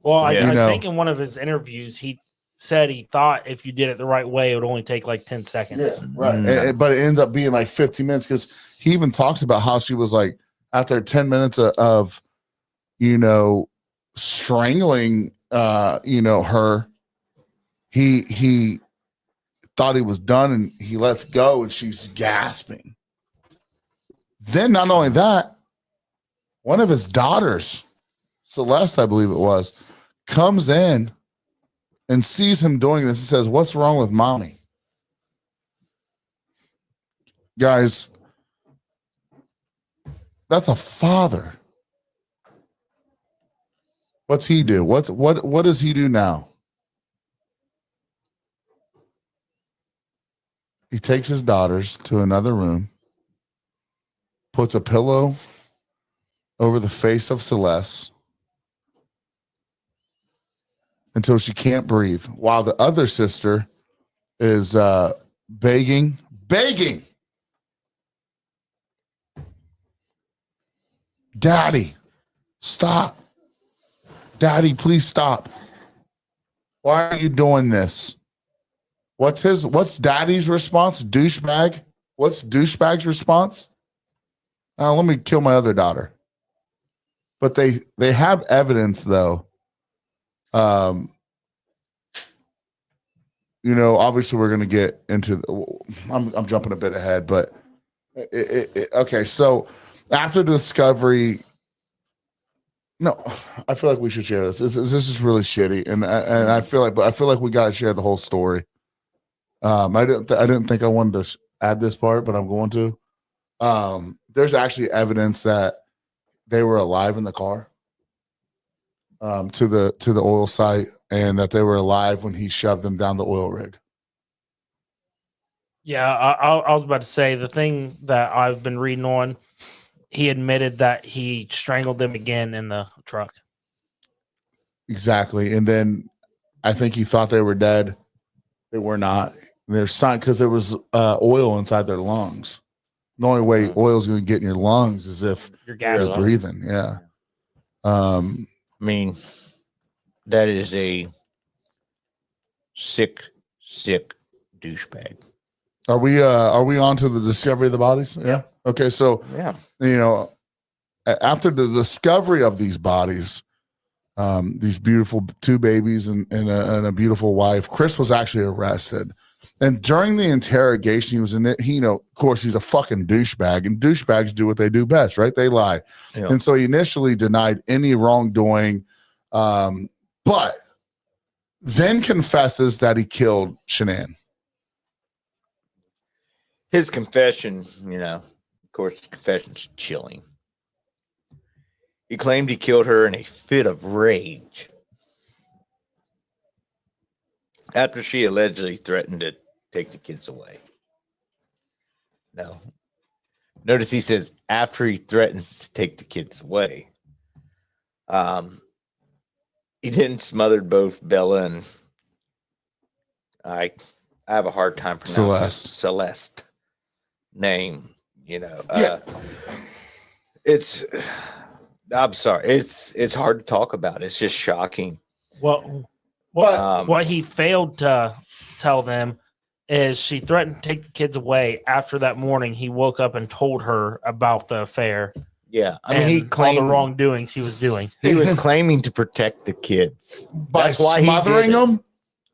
Speaker 3: Well,
Speaker 2: Yeah.
Speaker 3: I think in one of his interviews, he said he thought if you did it the right way, it would only take like 10 seconds.
Speaker 1: Right. But it ends up being like 15 minutes because he even talks about how she was like, after 10 minutes of strangling, her, he thought he was done and he lets go and she's gasping. Then not only that, one of his daughters, Celeste, I believe it was, comes in and sees him doing this and says, "What's wrong with mommy?" Guys, that's a father. What's he do? What does he do now? He takes his daughters to another room, puts a pillow over the face of Celeste until she can't breathe, while the other sister is begging. Daddy, stop. Daddy, please stop. Why are you doing this? What's daddy's response? Douchebag? What's douchebag's response? Let me kill my other daughter. But they have evidence though. Obviously we're going to get into I'm jumping a bit ahead, but okay. So after the discovery, no, I feel like we should share this. This is really shitty, and I feel like we got to share the whole story. I didn't think I wanted to add this part, but I'm going to. There's actually evidence that they were alive in the car to the oil site, and that they were alive when he shoved them down the oil rig.
Speaker 3: Yeah, I was about to say the thing that I've been reading on. He admitted that he strangled them again in the truck.
Speaker 1: Exactly. And then I think he thought they were dead. They were not. They're signed because there was oil inside their lungs. The only way oil is going to get in your lungs is if
Speaker 3: Your
Speaker 1: you're
Speaker 3: gas.
Speaker 1: breathing. Yeah.
Speaker 2: I mean, that is a sick douchebag.
Speaker 1: Are we on to the discovery of the bodies? Yeah. Okay. So,
Speaker 2: Yeah.
Speaker 1: After the discovery of these bodies, these beautiful two babies and a beautiful wife, Chris was actually arrested. And during the interrogation, he was in it. Of course, he's a fucking douchebag, and douchebags do what they do best, right? They lie.
Speaker 2: Yeah.
Speaker 1: And so he initially denied any wrongdoing, but then confesses that he killed Shanann.
Speaker 2: His confession, of course, his confession's chilling. He claimed he killed her in a fit of rage after she allegedly threatened to take the kids away. No. Notice he says after he threatens to take the kids away. He then smothered both Bella and I have a hard time pronouncing Celeste name. It's I'm sorry. It's hard to talk about. It's just shocking.
Speaker 3: What he failed to tell them is she threatened to take the kids away after that morning. He woke up and told her about the affair.
Speaker 2: Yeah, I mean, he
Speaker 3: all
Speaker 2: claimed
Speaker 3: the wrongdoings he was doing.
Speaker 2: He was claiming to protect the kids
Speaker 1: By smothering them?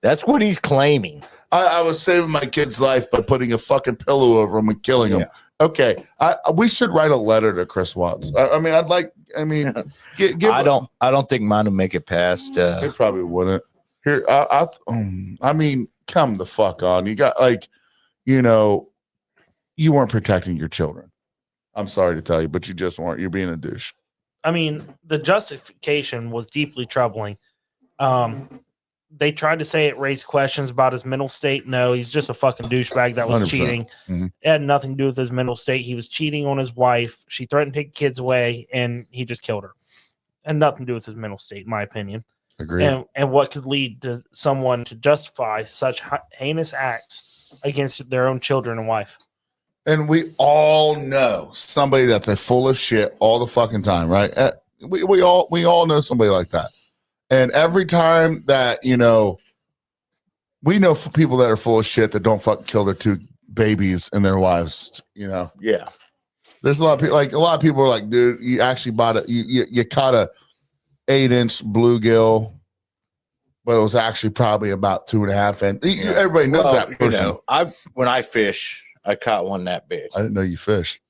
Speaker 2: That's what he's claiming.
Speaker 1: I was saving my kid's life by putting a fucking pillow over him and killing him. Okay, we should write a letter to Chris Watts. I
Speaker 2: don't think mine will make it past.
Speaker 1: It probably wouldn't. Here, come the fuck on. You got you weren't protecting your children. I'm sorry to tell you, but you just weren't. You're being a douche.
Speaker 3: I mean, the justification was deeply troubling. They tried to say it raised questions about his mental state. No, he's just a fucking douchebag that was
Speaker 1: 100%.
Speaker 3: cheating.
Speaker 1: Mm-hmm.
Speaker 3: It had nothing to do with his mental state. He was cheating on his wife. She threatened to take kids away, and he just killed her. And nothing to do with his mental state, in my opinion.
Speaker 1: Agreed.
Speaker 3: And what could lead to someone to justify such heinous acts against their own children and wife?
Speaker 1: And we all know somebody that's a full of shit all the fucking time, right? We all know somebody like that. And every time that, we know for people that are full of shit that don't fucking kill their two babies and their wives,
Speaker 2: Yeah.
Speaker 1: There's a lot of people are like, dude, you actually bought you caught a 8-inch bluegill, but it was actually probably about 2.5 inches. Everybody knows that person.
Speaker 2: When I fish, I caught one that big.
Speaker 1: I didn't know you fish.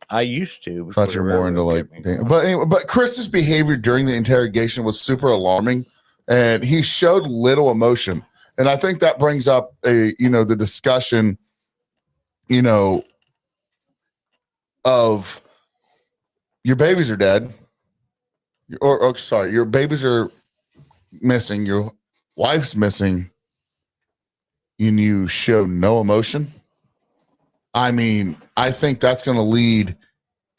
Speaker 2: I used to.
Speaker 1: Thought you're more into but anyway, but Chris's behavior during the interrogation was super alarming, and he showed little emotion. And I think that brings up the discussion, of your babies are dead, your babies are missing, your wife's missing, and you show no emotion. I mean, I think that's going to lead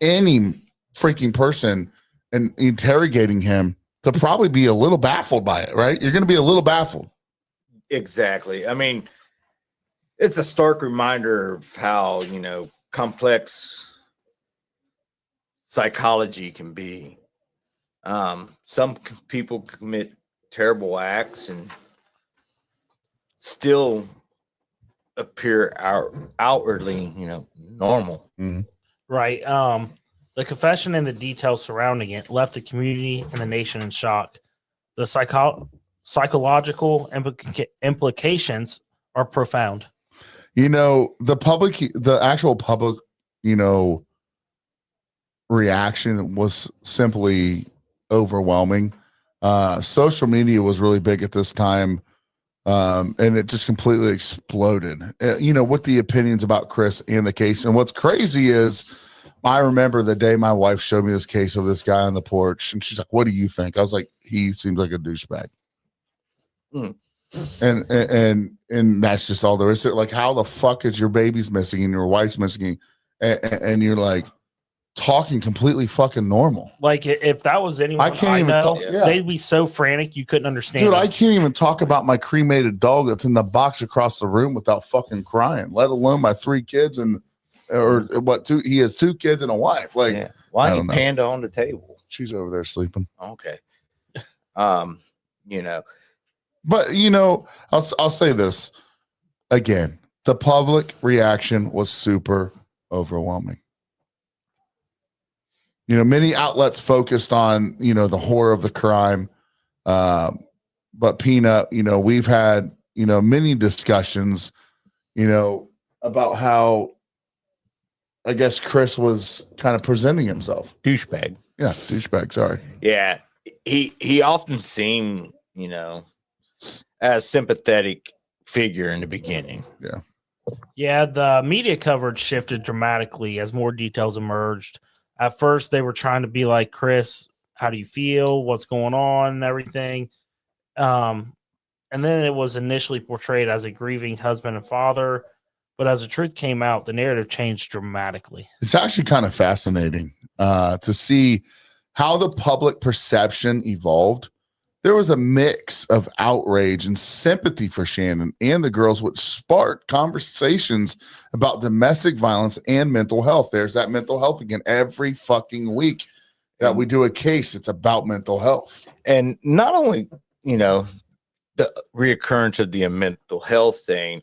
Speaker 1: any freaking person in interrogating him to probably be a little baffled by it, right? You're going to be a little baffled.
Speaker 2: Exactly. I mean, it's a stark reminder of how, complex psychology can be. Some people commit terrible acts and still appear outwardly, normal.
Speaker 1: Mm-hmm.
Speaker 3: Right. The confession and the details surrounding it left the community and the nation in shock. The psychological implications are profound. The actual public, reaction was simply overwhelming. Social media was really big at this time. And it just completely exploded, with the opinions about Chris and the case. And what's crazy is I remember the day my wife showed me this case of this guy on the porch, and she's like, "What do you think?" I was like, "He seems like a douchebag."
Speaker 1: and that's just all there is to it. Like, how the fuck is your baby's missing and your wife's missing, and you're like talking completely fucking normal.
Speaker 3: Like if that was anyone
Speaker 1: I can't even
Speaker 3: know,
Speaker 1: talk. Yeah.
Speaker 3: they'd be so frantic you couldn't understand.
Speaker 1: Dude,
Speaker 3: them.
Speaker 1: I can't even talk about my cremated dog that's in the box across the room without fucking crying, let alone my 3 kids or what, 2, he has 2 kids and a wife. Like,
Speaker 2: Yeah. Why
Speaker 1: I
Speaker 2: ain't
Speaker 1: don't know.
Speaker 2: Panda on the table?
Speaker 1: She's over there sleeping.
Speaker 2: Okay. You know,
Speaker 1: But I'll say this again. The public reaction was super overwhelming. Many outlets focused on, the horror of the crime. But Peanut, we've had, many discussions, about how I guess Chris was kind of presenting himself.
Speaker 2: douchebag.
Speaker 1: Yeah, douchebag, sorry.
Speaker 2: Yeah. He often seemed, as sympathetic figure in the beginning.
Speaker 3: Yeah, the media coverage shifted dramatically as more details emerged. At first, they were trying to be like, Chris, how do you feel? What's going on? And everything. And then it was initially portrayed as a grieving husband and father. But as the truth came out, the narrative changed dramatically.
Speaker 1: It's actually kind of fascinating to see how the public perception evolved. There was a mix of outrage and sympathy for Shannon and the girls, which sparked conversations about domestic violence and mental health. There's that mental health again. Every fucking week that we do a case, it's about mental health.
Speaker 2: And not only, the reoccurrence of the mental health thing,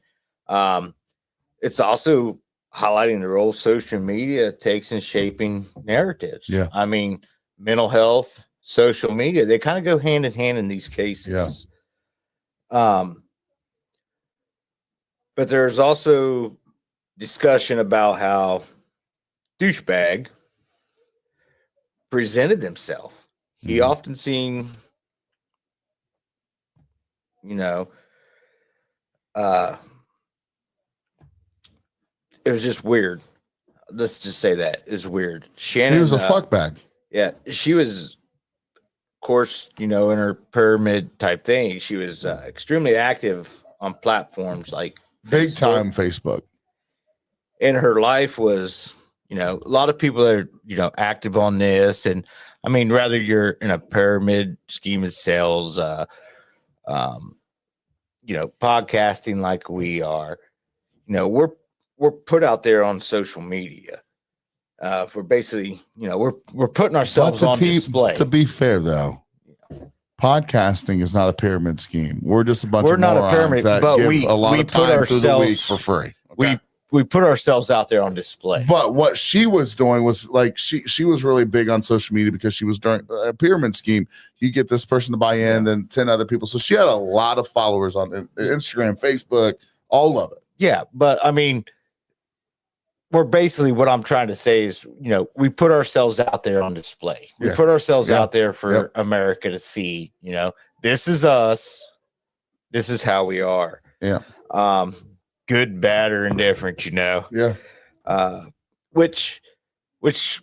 Speaker 2: it's also highlighting the role social media takes in shaping narratives.
Speaker 1: Yeah.
Speaker 2: I mean, mental health, social media, they kind of go hand in hand in these cases. But there's also discussion about how douchebag presented himself. He often seen, it was just weird. Let's just say that is weird. Shannon,
Speaker 1: He was a fuckbag.
Speaker 2: Yeah, she was, of course, in her pyramid type thing. She was extremely active on platforms like
Speaker 1: Big
Speaker 2: Facebook.
Speaker 1: time Facebook.
Speaker 2: And her life was, a lot of people are, active on this. And I mean, whether you're in a pyramid scheme of sales, podcasting like we are, we're put out there on social media. We're basically, we're putting ourselves on display.
Speaker 1: To be fair, though, podcasting is not a pyramid scheme. We're just a bunch of
Speaker 2: not a
Speaker 1: morons
Speaker 2: pyramid,
Speaker 1: that
Speaker 2: but
Speaker 1: give
Speaker 2: we
Speaker 1: a lot of
Speaker 2: put
Speaker 1: time through the week
Speaker 2: ourselves-
Speaker 1: for free. Okay?
Speaker 2: We put ourselves out there on display.
Speaker 1: But what she was doing was like she was really big on social media because she was during a pyramid scheme. You get this person to buy in, then 10 other people. So she had a lot of followers on Instagram, Facebook, all of it.
Speaker 2: Yeah, but I mean, we're basically, what I'm trying to say is, we put ourselves out there on display. We
Speaker 1: Yeah.
Speaker 2: put ourselves
Speaker 1: Yeah.
Speaker 2: out there for
Speaker 1: Yep.
Speaker 2: America to see, this is us. This is how we are.
Speaker 1: Yeah.
Speaker 2: Good, bad, or indifferent,
Speaker 1: Yeah.
Speaker 2: which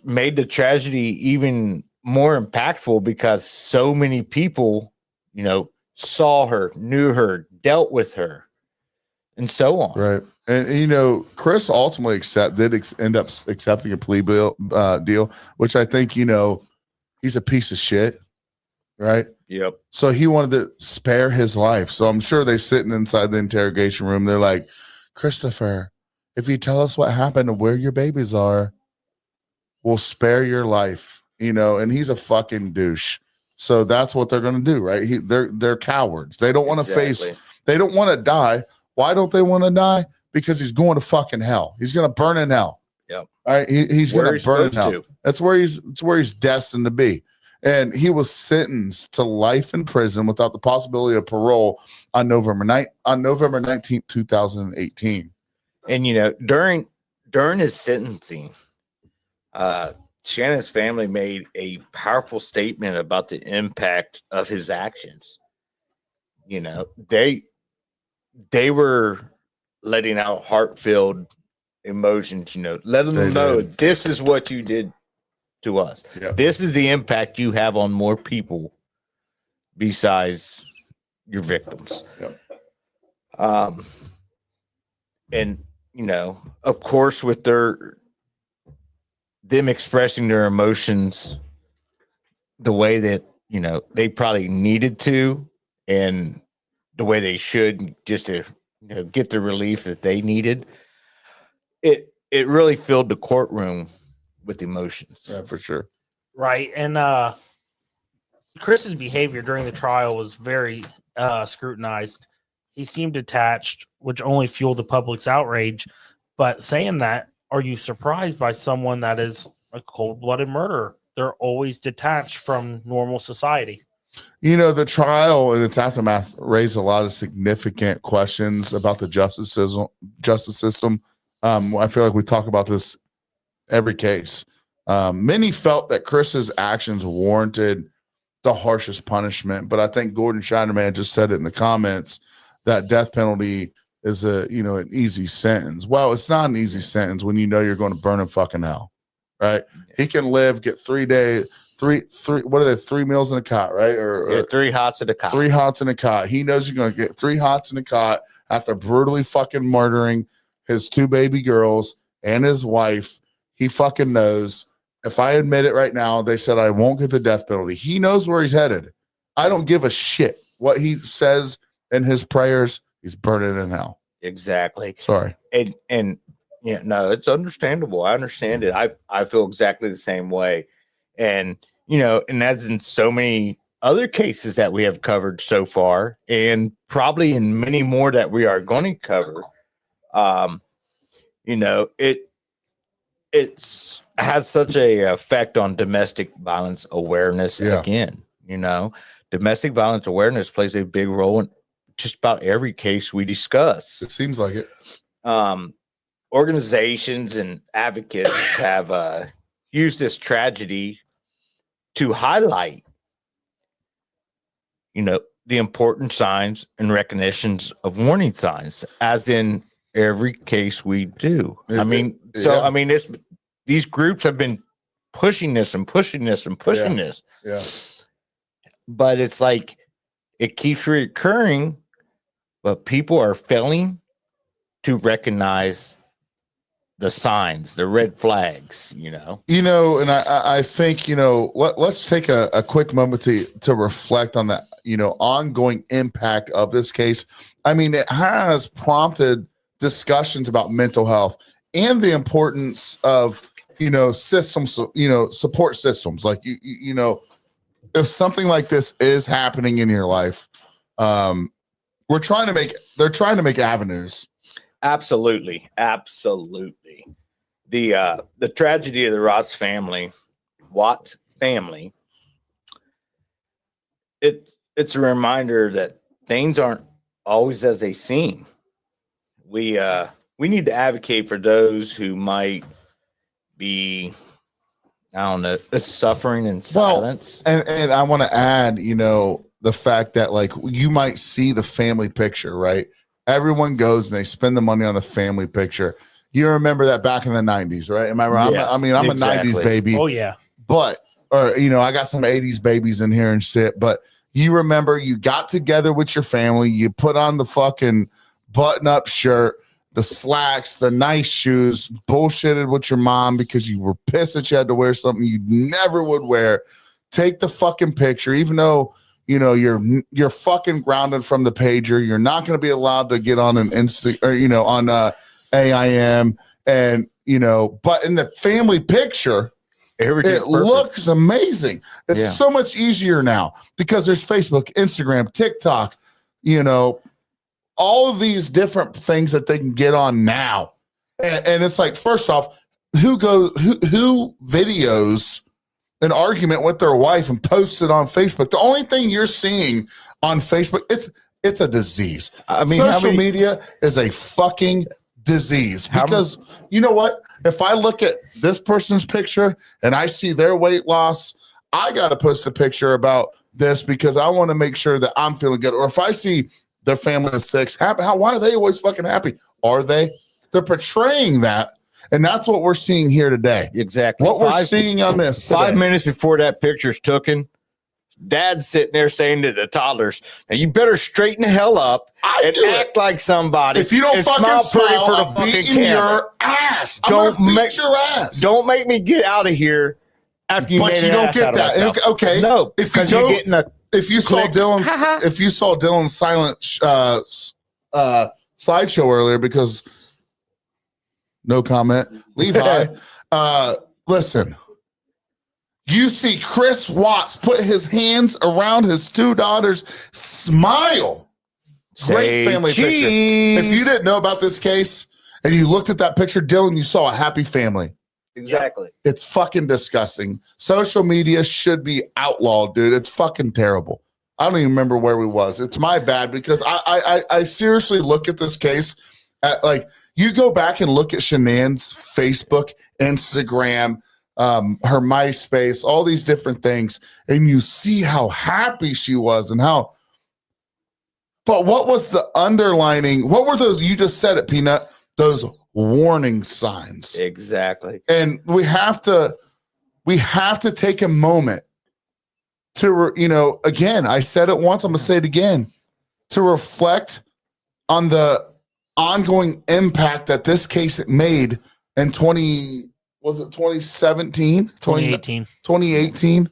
Speaker 2: made the tragedy even more impactful because so many people, saw her, knew her, dealt with her, and so on.
Speaker 1: Right. And, Chris ultimately end up accepting a plea deal, which I think, he's a piece of shit. Right.
Speaker 2: Yep.
Speaker 1: So he wanted to spare his life. So I'm sure they're sitting inside the interrogation room. They're like, Christopher, if you tell us what happened and where your babies are, we'll spare your life, and he's a fucking douche. So that's what they're going to do. Right. They're cowards. They don't want to face, they don't want to die. Why don't they want to die? Because he's going to fucking hell. He's going to burn in hell.
Speaker 2: Yep.
Speaker 1: All right. He's going to burn in hell.
Speaker 2: To.
Speaker 1: That's where he's destined to be. And he was sentenced to life in prison without the possibility of parole on November 19th, 2018.
Speaker 2: And during his sentencing, Shannon's family made a powerful statement about the impact of his actions. They were letting out heart-filled emotions, letting them know this is what you did to us.
Speaker 1: Yep.
Speaker 2: This is the impact you have on more people besides your victims.
Speaker 1: Yep.
Speaker 2: And of course, with them expressing their emotions the way that they probably needed to, and the way they should, just to get the relief that they needed, it really filled the courtroom with emotions.
Speaker 1: Yeah, for sure.
Speaker 3: Right. And Chris's behavior during the trial was very scrutinized. He seemed detached, which only fueled the public's outrage. But saying that, are you surprised by someone that is a cold-blooded murderer? They're always detached from normal society.
Speaker 1: The trial and its aftermath raised a lot of significant questions about the justice system. I feel like we talk about this every case. Many felt that Chris's actions warranted the harshest punishment, but I think Gordon Schneiderman just said it in the comments that death penalty is an easy sentence. Well, it's not an easy sentence when you're going to burn in fucking hell, right? He can live, get 3 days, what are they, 3 meals in a cot, right? Or
Speaker 2: 3 hots in a cot.
Speaker 1: 3 hots in a cot. He knows you're going to get 3 hots in a cot after brutally fucking murdering his 2 baby girls and his wife. He fucking knows. If I admit it right now, they said I won't get the death penalty. He knows where he's headed. I don't give a shit what he says in his prayers. He's burning in hell.
Speaker 2: Exactly.
Speaker 1: Sorry.
Speaker 2: And no, it's understandable. I understand it. I feel exactly the same way. And and as in so many other cases that we have covered so far, and probably in many more that we are going to cover, it's has such a effect on domestic violence awareness.
Speaker 1: Yeah.
Speaker 2: Again, domestic violence awareness plays a big role in just about every case we discuss.
Speaker 1: It seems like it.
Speaker 2: Organizations and advocates have used this tragedy to highlight, the important signs and recognitions of warning signs, as in every case we do. These groups have been pushing this and pushing this and pushing this.
Speaker 1: Yeah.
Speaker 2: But it's like it keeps recurring, but people are failing to recognize the signs, the red flags,
Speaker 1: and I think, let's take a quick moment to reflect on that, ongoing impact of this case. I mean, it has prompted discussions about mental health and the importance of, systems, support systems. Like, if something like this is happening in your life, they're trying to make avenues.
Speaker 2: Absolutely. The tragedy of the Watts family, it's a reminder that things aren't always as they seem. We need to advocate for those who might be, suffering in silence.
Speaker 1: And I want to add, the fact that, like, you might see the family picture, right? Everyone goes and they spend the money on the family picture. You remember that back in the 90s, right? Am I wrong?
Speaker 2: Yeah,
Speaker 1: I'm
Speaker 2: exactly.
Speaker 1: a 90s baby.
Speaker 3: Oh, yeah.
Speaker 1: But, I got some 80s babies in here and shit. But you remember you got together with your family. You put on the fucking button-up shirt, the slacks, the nice shoes, bullshitted with your mom because you were pissed that you had to wear something you never would wear. Take the fucking picture, even though you're fucking grounded from the pager. You're not going to be allowed to get on an on AIM, and but in the family picture, it looks amazing. It's so much easier now because there's Facebook, Instagram, TikTok, all of these different things that they can get on now. And it's like, first off, who videos an argument with their wife and posts it on Facebook? The only thing you're seeing on Facebook, it's a disease. I mean, social media is a fucking disease because you know what? If I look at this person's picture and I see their weight loss, I got to post a picture about this because I want to make sure that I'm feeling good. Or if I see their family of 6 happy, why are they always fucking happy? Are they? They're portraying that. And that's what we're seeing here today.
Speaker 2: Exactly.
Speaker 1: What we're seeing on this
Speaker 2: 5
Speaker 1: today.
Speaker 2: minutes before that picture's taken, Dad's sitting there saying to the toddlers, "Now you better straighten the hell up and act like somebody.
Speaker 1: If you don't
Speaker 2: and
Speaker 1: fucking smile,
Speaker 2: for the
Speaker 1: I'm
Speaker 2: fucking
Speaker 1: beating
Speaker 2: camera.
Speaker 1: your ass. I'm
Speaker 2: Don't
Speaker 1: gonna beat
Speaker 2: make-
Speaker 1: your ass.
Speaker 2: Don't make me get out of here after you
Speaker 1: But
Speaker 2: made
Speaker 1: you
Speaker 2: an
Speaker 1: don't
Speaker 2: ass
Speaker 1: get
Speaker 2: out of
Speaker 1: that.
Speaker 2: myself."
Speaker 1: Okay.
Speaker 2: No,
Speaker 1: If you
Speaker 2: because you're
Speaker 1: don't-
Speaker 2: getting a
Speaker 1: If you saw
Speaker 2: Click.
Speaker 1: Dylan's silent slideshow earlier, because no comment, Levi. Listen, you see Chris Watts put his hands around his two daughters, smile. Great
Speaker 2: Say
Speaker 1: family picture. If you
Speaker 2: cheese.
Speaker 1: didn't know about this case and you looked at that picture, Dylan, you saw a happy family.
Speaker 2: Exactly.
Speaker 1: It's fucking disgusting. Social media should be outlawed, dude. It's fucking terrible. I don't even remember where we was. It's my bad, because I seriously look at this case at, like, you go back and look at Shanann's Facebook, Instagram, her MySpace, all these different things, and you see how happy she was and how. But what was the underlining? What were those? You just said it, Peanut. Those warning signs.
Speaker 2: Exactly.
Speaker 1: And we have to take a moment to again, I said it once, I'm gonna say it again, to reflect on the ongoing impact that this case made in 2017 2018.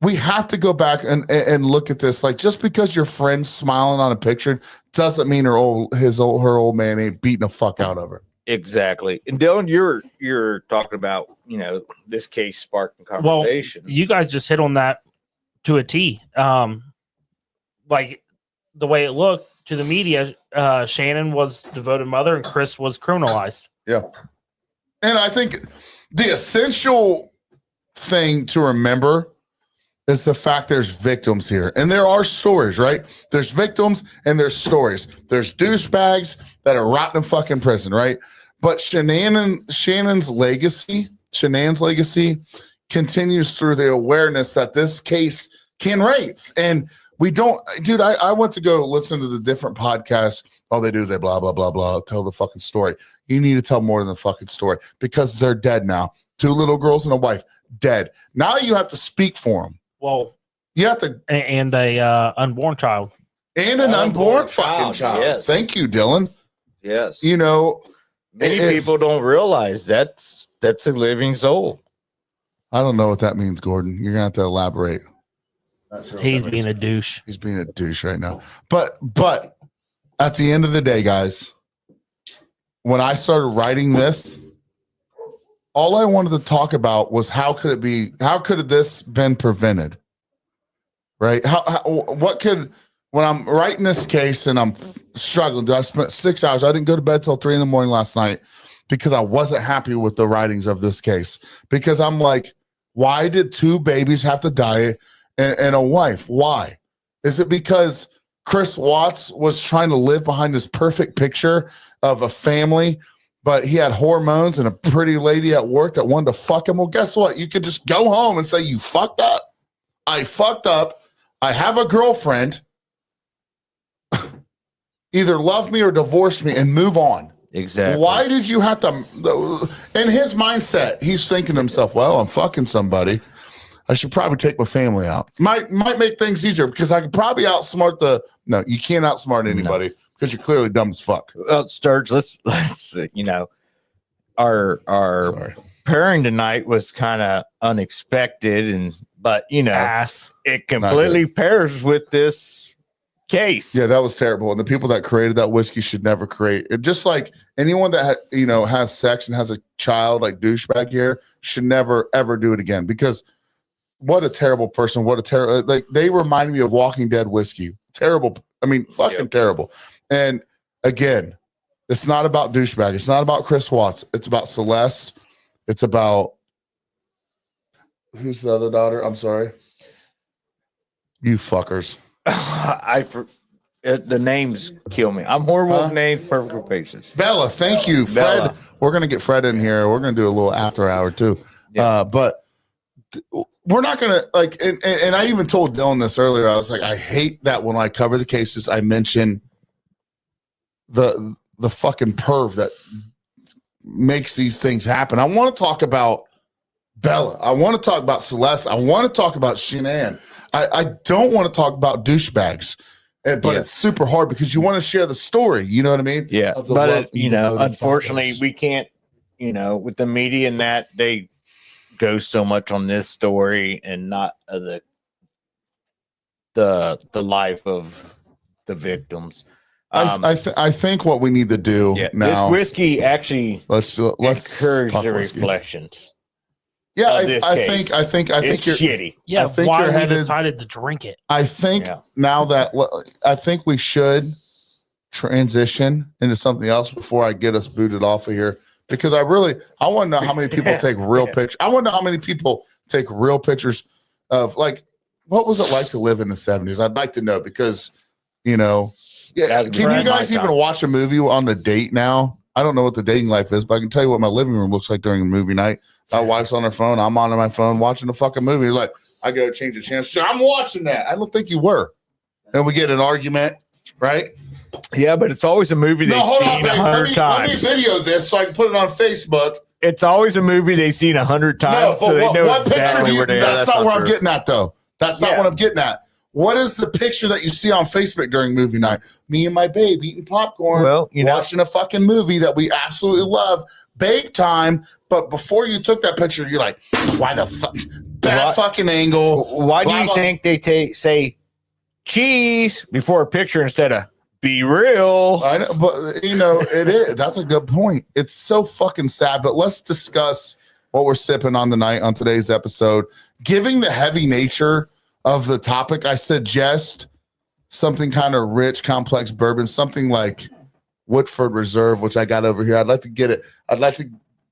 Speaker 1: We have to go back and look at this. Like, just because your friend's smiling on a picture doesn't mean her old man ain't beating the fuck out of her.
Speaker 2: Exactly. And Dylan, you're talking about, this case sparking conversation.
Speaker 3: You guys just hit on that to a T. Like, the way it looked to the media, Shannon was devoted mother and Chris was criminalized.
Speaker 1: Yeah. And I think the essential thing to remember is the fact there's victims here. And there are stories, right? There's victims and there's stories. There's douchebags that are rotting in fucking prison, right? But Shannon's legacy continues through the awareness that this case can raise. And we don't, dude, I went to go listen to the different podcasts. All they do is they blah, blah, blah, blah, tell the fucking story. You need to tell more than the fucking story, because they're dead now. 2 little girls and a wife, dead. Now you have to speak for them.
Speaker 3: Well,
Speaker 1: You have to,
Speaker 3: and a unborn child.
Speaker 1: and an unborn fucking child.
Speaker 2: yes.
Speaker 1: Thank you, Dylan.
Speaker 2: Yes.
Speaker 1: Many
Speaker 2: Many people don't realize that's a living soul.
Speaker 1: I don't know what that means, Gordon. You're gonna have to elaborate. Not sure what
Speaker 3: He's
Speaker 1: that
Speaker 3: being
Speaker 1: means.
Speaker 3: a douche.
Speaker 1: He's being a douche right now. But at the end of the day, guys, when I started writing this, all I wanted to talk about was how could this been prevented? Right? When I'm writing this case and I'm struggling, I spent 6 hours. I didn't go to bed till 3 a.m. last night because I wasn't happy with the writings of this case. Because I'm like, why did 2 babies have to die and a wife? Why? Is it because Chris Watts was trying to live behind this perfect picture of a family, but he had hormones and a pretty lady at work that wanted to fuck him? Well, guess what? You could just go home and say, you fucked up. I fucked up. I have a girlfriend. Either love me or divorce me and move on.
Speaker 2: Exactly.
Speaker 1: Why did you have to? In his mindset, he's thinking to himself, well, I'm fucking somebody. I should probably take my family out. Might make things easier because I could probably outsmart no, you can't outsmart anybody because you're clearly dumb as fuck.
Speaker 2: Well, Sturge, let's our
Speaker 1: Sorry.
Speaker 2: pairing tonight was kind of unexpected, but
Speaker 3: Ass.
Speaker 2: it completely pairs with this case.
Speaker 1: Yeah, that was terrible. And the people that created that whiskey should never create it. Just like anyone that has sex and has a child, like douchebag here, should never ever do it again. Because what a terrible person! What a terrible, like, they remind me of Walking Dead whiskey. Terrible. I mean, fucking terrible. And again, it's not about douchebag. It's not about Chris Watts. It's about Celeste. It's about, who's the other daughter? I'm sorry. You fuckers.
Speaker 2: The names kill me. I'm horrible with names, perfect with patience.
Speaker 1: Bella, thank you.
Speaker 2: Bella.
Speaker 1: Fred, we're going to get Fred in here. We're going to do a little after hour too.
Speaker 2: Yeah.
Speaker 1: But we're not going to and I even told Dylan this earlier. I was like, I hate that when I cover the cases, I mention the fucking perv that makes these things happen. I want to talk about Bella. I want to talk about Celeste. I want to talk about Shanann. I don't want to talk about douchebags, but it's super hard because you want to share the story. You know what I mean?
Speaker 2: Yeah,
Speaker 1: Of the
Speaker 2: but
Speaker 1: love
Speaker 2: you
Speaker 1: and
Speaker 2: know,
Speaker 1: devoted
Speaker 2: unfortunately,
Speaker 1: fathers.
Speaker 2: we can't. You know, with the media and that, they go so much on this story and not the life of the victims.
Speaker 1: I think what we need to do now.
Speaker 2: This whiskey actually
Speaker 1: let's
Speaker 2: encourage
Speaker 1: talk
Speaker 2: the
Speaker 1: whiskey.
Speaker 2: reflections.
Speaker 1: Yeah,
Speaker 2: of this
Speaker 1: I
Speaker 2: case.
Speaker 1: think
Speaker 2: It's
Speaker 1: you're
Speaker 2: shitty.
Speaker 3: Yeah,
Speaker 1: I think
Speaker 3: why
Speaker 1: you're
Speaker 3: we
Speaker 1: headed-
Speaker 3: decided to drink it.
Speaker 1: I think
Speaker 2: Yeah.
Speaker 1: now that I think we should transition into something else before I get us booted off of here because I want to know how many people take real pictures. I want to know how many people take real pictures of like what was it like to live in the 70s? I'd like to know because yeah,
Speaker 2: That'd be
Speaker 1: can you
Speaker 2: right
Speaker 1: guys
Speaker 2: my
Speaker 1: even
Speaker 2: time.
Speaker 1: watch a movie on a date now? I don't know what the dating life is, but I can tell you what my living room looks like during a movie night. My wife's on her phone. I'm on my phone watching a fucking movie. Like, I go change the channel. So I'm watching that. I don't think you were. And we get an argument, right?
Speaker 2: Yeah, but it's always a movie they've
Speaker 1: hold on,
Speaker 2: seen
Speaker 1: babe.
Speaker 2: 100
Speaker 1: Let me
Speaker 2: times.
Speaker 1: video this so I can put it on Facebook.
Speaker 2: It's always a movie they've seen 100 times,
Speaker 1: No,
Speaker 2: so they
Speaker 1: but
Speaker 2: know
Speaker 1: what picture
Speaker 2: exactly
Speaker 1: do you,
Speaker 2: where they are.
Speaker 1: that's not where I'm getting at, though. That's not
Speaker 2: Yeah.
Speaker 1: what I'm getting at. What is the picture that you see on Facebook during movie night? Me and my babe eating popcorn,
Speaker 2: Well, you know,
Speaker 1: watching a fucking movie that we absolutely love, babe time. But before you took that picture, you're like, why the fuck? Bad
Speaker 2: What?
Speaker 1: fucking angle.
Speaker 2: why do
Speaker 1: Blah,
Speaker 2: you
Speaker 1: blah.
Speaker 2: think they say cheese before a picture instead of be real?
Speaker 1: I know, but it is. That's a good point. It's so fucking sad. But let's discuss what we're sipping on tonight on today's episode. Giving the heavy nature of the topic, I suggest something kind of rich, complex bourbon, something like Woodford Reserve, which I got over here. I'd like to get it. I'd like to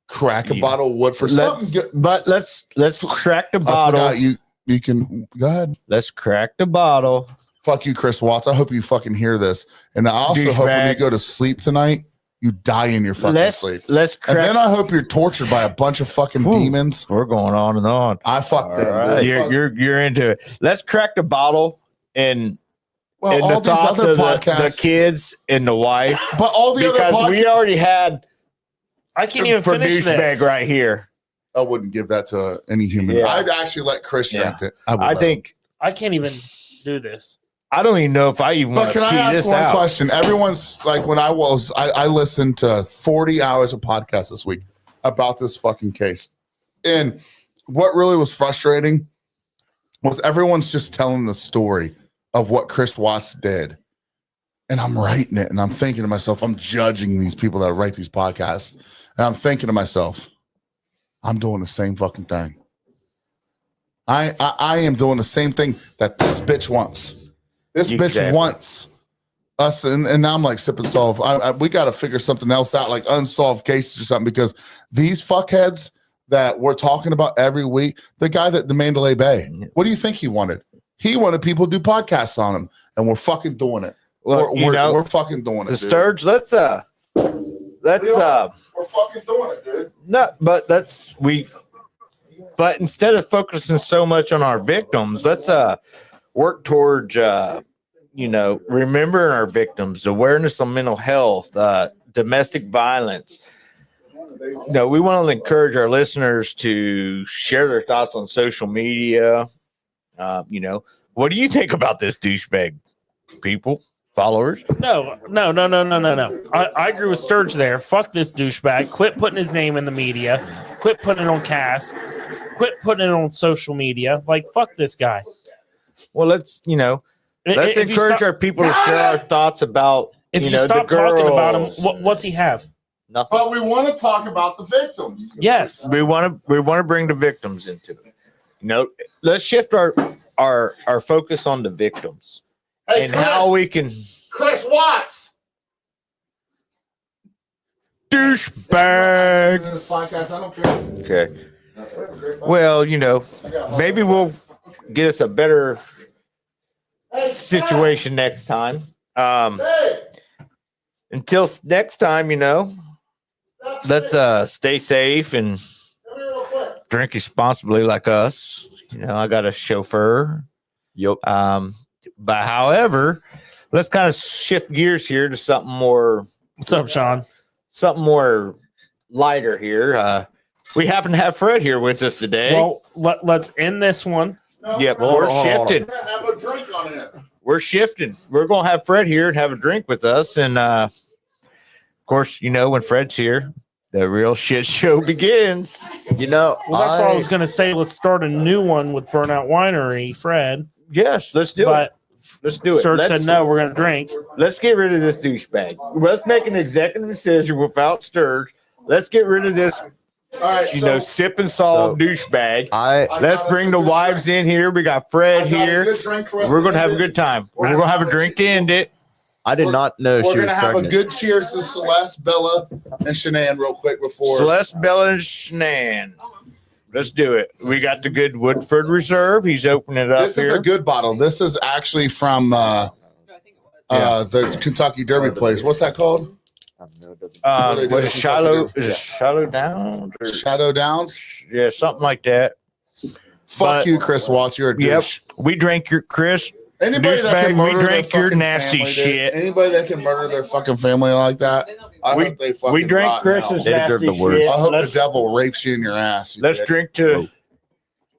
Speaker 1: crack a
Speaker 2: Yeah.
Speaker 1: bottle of Woodford. Something
Speaker 2: Let's,
Speaker 1: good.
Speaker 2: but let's crack the
Speaker 1: I
Speaker 2: bottle.
Speaker 1: forgot you can go ahead.
Speaker 2: Let's crack the bottle.
Speaker 1: Fuck you, Chris Watts. I hope you fucking hear this. And I also hope when you
Speaker 2: Douchebag.
Speaker 1: go to sleep tonight, you die in your fucking sleep.
Speaker 2: Let's
Speaker 1: And
Speaker 2: crack.
Speaker 1: then I hope you're tortured by a bunch of fucking
Speaker 2: Whew.
Speaker 1: demons.
Speaker 2: We're going on and on.
Speaker 1: I fucked them.
Speaker 4: right.
Speaker 1: dude.
Speaker 2: You're into it. Let's crack the bottle and
Speaker 1: Well,
Speaker 2: the
Speaker 1: all these
Speaker 2: thoughts
Speaker 1: other
Speaker 2: of the
Speaker 1: podcasts,
Speaker 2: kids and the wife,
Speaker 1: but all the other
Speaker 2: because we
Speaker 1: podcasts,
Speaker 2: already had
Speaker 3: I can't even
Speaker 2: for
Speaker 3: finish
Speaker 2: douchebag
Speaker 3: this.
Speaker 2: right here.
Speaker 1: I wouldn't give that to any human.
Speaker 2: Yeah.
Speaker 1: I'd actually let Chris
Speaker 2: Yeah.
Speaker 1: drink it. would
Speaker 2: I
Speaker 1: let him.
Speaker 2: think
Speaker 3: I can't even do this.
Speaker 2: I don't even know if I even
Speaker 1: But
Speaker 2: want
Speaker 1: can
Speaker 2: to
Speaker 1: I
Speaker 2: pee
Speaker 1: ask
Speaker 2: this
Speaker 1: one
Speaker 2: out.
Speaker 1: question? Everyone's like, when I listened to 40 hours of podcasts this week about this fucking case. And what really was frustrating was everyone's just telling the story of what Chris Watts did. And I'm writing it and I'm thinking to myself, I'm judging these people that write these podcasts. And I'm thinking to myself, I'm doing the same fucking thing. I am doing the same thing that this bitch wants. This bitch
Speaker 2: Exactly.
Speaker 1: wants us, and now I'm like sip and solve. We got to figure something else out, like unsolved cases or something, because these fuckheads that we're talking about every week, the guy that the Mandalay Bay, what do you think he wanted? He wanted people to do podcasts on him, and we're fucking doing it.
Speaker 2: Well,
Speaker 1: we're fucking doing
Speaker 2: the
Speaker 1: it, dude.
Speaker 2: Sturge. Let's
Speaker 1: We're fucking doing it, dude.
Speaker 2: no, but but instead of focusing so much on our victims, let's work towards remembering our victims, awareness on mental health, domestic violence. No, we want to encourage our listeners to share their thoughts on social media. What do you think about this douchebag, people, followers?
Speaker 3: No. I agree with Sturge there. Fuck this douchebag. Quit putting his name in the media. Quit putting it on cast. Quit putting it on social media. Like, fuck this guy.
Speaker 2: Well, let's
Speaker 3: If you
Speaker 2: encourage
Speaker 3: stop-
Speaker 2: our people to share our thoughts about
Speaker 3: If you
Speaker 2: the
Speaker 3: stop talking about him,
Speaker 2: girls.
Speaker 3: what's he have?
Speaker 2: Nothing.
Speaker 1: But we want to talk about the victims.
Speaker 3: Yes.
Speaker 2: We want to bring the victims into it. Let's shift our focus on the victims
Speaker 1: Hey,
Speaker 2: and how we can
Speaker 1: Chris Watts.
Speaker 2: douchebag.
Speaker 1: This podcast, I don't care.
Speaker 2: Okay. Well, maybe we'll get us a better situation next time.
Speaker 1: Hey,
Speaker 2: Until next time, let's stay safe and
Speaker 1: come here real quick.
Speaker 2: drink responsibly like us. I got a chauffeur.
Speaker 4: Yep.
Speaker 2: But however, let's kind of shift gears here to something more lighter here. We happen to have Fred here with us today.
Speaker 3: Well, let's end this one
Speaker 2: Yep,
Speaker 4: Hold
Speaker 2: we're
Speaker 4: on, hold on, hold on.
Speaker 2: shifting.
Speaker 1: Have a drink on it.
Speaker 2: We're shifting. We're gonna have Fred here and have a drink with us, and of course, you know when Fred's here, the real shit show begins.
Speaker 4: You know,
Speaker 3: Well, that's what I was going to say. Let's start a new one with Burnout Winery, Fred.
Speaker 2: Yes, let's do it.
Speaker 3: But
Speaker 2: Let's do it.
Speaker 3: Sturge said no, we're going to drink.
Speaker 2: Let's get rid of this douchebag. Let's make an executive decision without Sturge. Let's get rid of this,
Speaker 1: All right,
Speaker 2: you know, sip and solve douchebag. Let's bring the wives in here. We got Fred here. We're gonna have a good time. We're gonna have a drink to end it.
Speaker 4: I did not know
Speaker 1: We're
Speaker 4: she was
Speaker 1: gonna have
Speaker 4: pregnant.
Speaker 1: a good cheers to Celeste, Bella, and Shanann real quick before.
Speaker 2: Celeste, Bella, and Shanann. Let's do it. We got the good Woodford Reserve. He's opening it up
Speaker 1: This is
Speaker 2: here.
Speaker 1: a good bottle. This is actually from the Kentucky Derby place. What's that called?
Speaker 2: What is Shiloh? Is it Shiloh Downs? Or-
Speaker 1: Shadow Downs.
Speaker 2: Yeah, something like that.
Speaker 1: Fuck
Speaker 2: But-
Speaker 1: you, Chris Watts. You're a
Speaker 2: Yep.
Speaker 1: douche.
Speaker 2: We drank your Chris.
Speaker 1: Anybody that
Speaker 2: Douchebag,
Speaker 1: can
Speaker 2: we
Speaker 1: murder
Speaker 2: drank
Speaker 1: their
Speaker 2: your
Speaker 1: fucking
Speaker 2: nasty
Speaker 1: family, dude,
Speaker 2: shit.
Speaker 1: Anybody that can murder their fucking family like that, I
Speaker 2: We-
Speaker 1: hope they fucking
Speaker 2: We drank
Speaker 1: rot
Speaker 2: Chris's
Speaker 4: They deserve
Speaker 2: nasty
Speaker 4: the worst.
Speaker 2: shit.
Speaker 1: now. I hope
Speaker 2: Let's-
Speaker 1: the devil rapes you in your ass. you
Speaker 2: Let's
Speaker 1: dick.
Speaker 2: drink to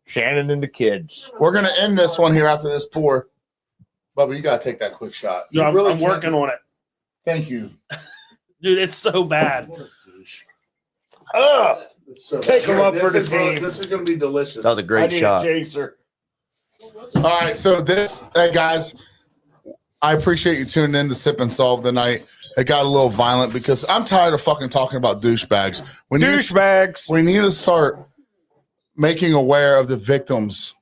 Speaker 2: Shannon and the kids.
Speaker 1: We're gonna end this one here after this pour. Bubba, you gotta take that quick shot.
Speaker 3: No,
Speaker 1: You
Speaker 3: I'm,
Speaker 1: really
Speaker 3: I'm
Speaker 1: can't-
Speaker 3: working on it.
Speaker 1: Thank you.
Speaker 3: Dude, it's so bad.
Speaker 1: It's so
Speaker 2: Take 'em
Speaker 1: bad.
Speaker 2: up for
Speaker 1: This
Speaker 2: the
Speaker 1: is really-
Speaker 2: team.
Speaker 1: This is gonna be delicious.
Speaker 4: That was a great shot.
Speaker 2: Chaser.
Speaker 1: All right, so this, hey guys, I appreciate you tuning in to Sip and Solve tonight. It got a little violent because I'm tired of fucking talking about douchebags.
Speaker 2: Douchebags.
Speaker 1: We need to start making aware of the victims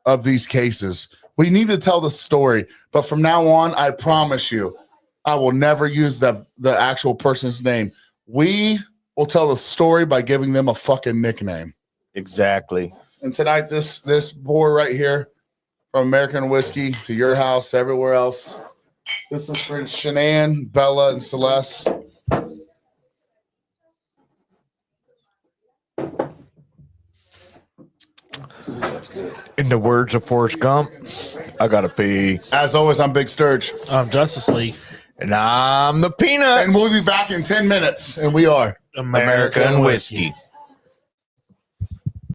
Speaker 1: of these cases. We need to tell the story, but from now on, I promise you, I will never use the actual person's name. We will tell the story by giving them a fucking nickname.
Speaker 2: Exactly.
Speaker 1: And tonight, this pour right here, from American Whiskey to your house, everywhere else. This is for Shanann, Bella, and Celeste. That's good.
Speaker 2: In the words of Forrest Gump, I gotta pee.
Speaker 1: As always, I'm Big Sturge.
Speaker 3: Justice League.
Speaker 2: And I'm the peanut.
Speaker 1: And we'll be back in 10 minutes. And we are
Speaker 3: American
Speaker 2: American whiskey.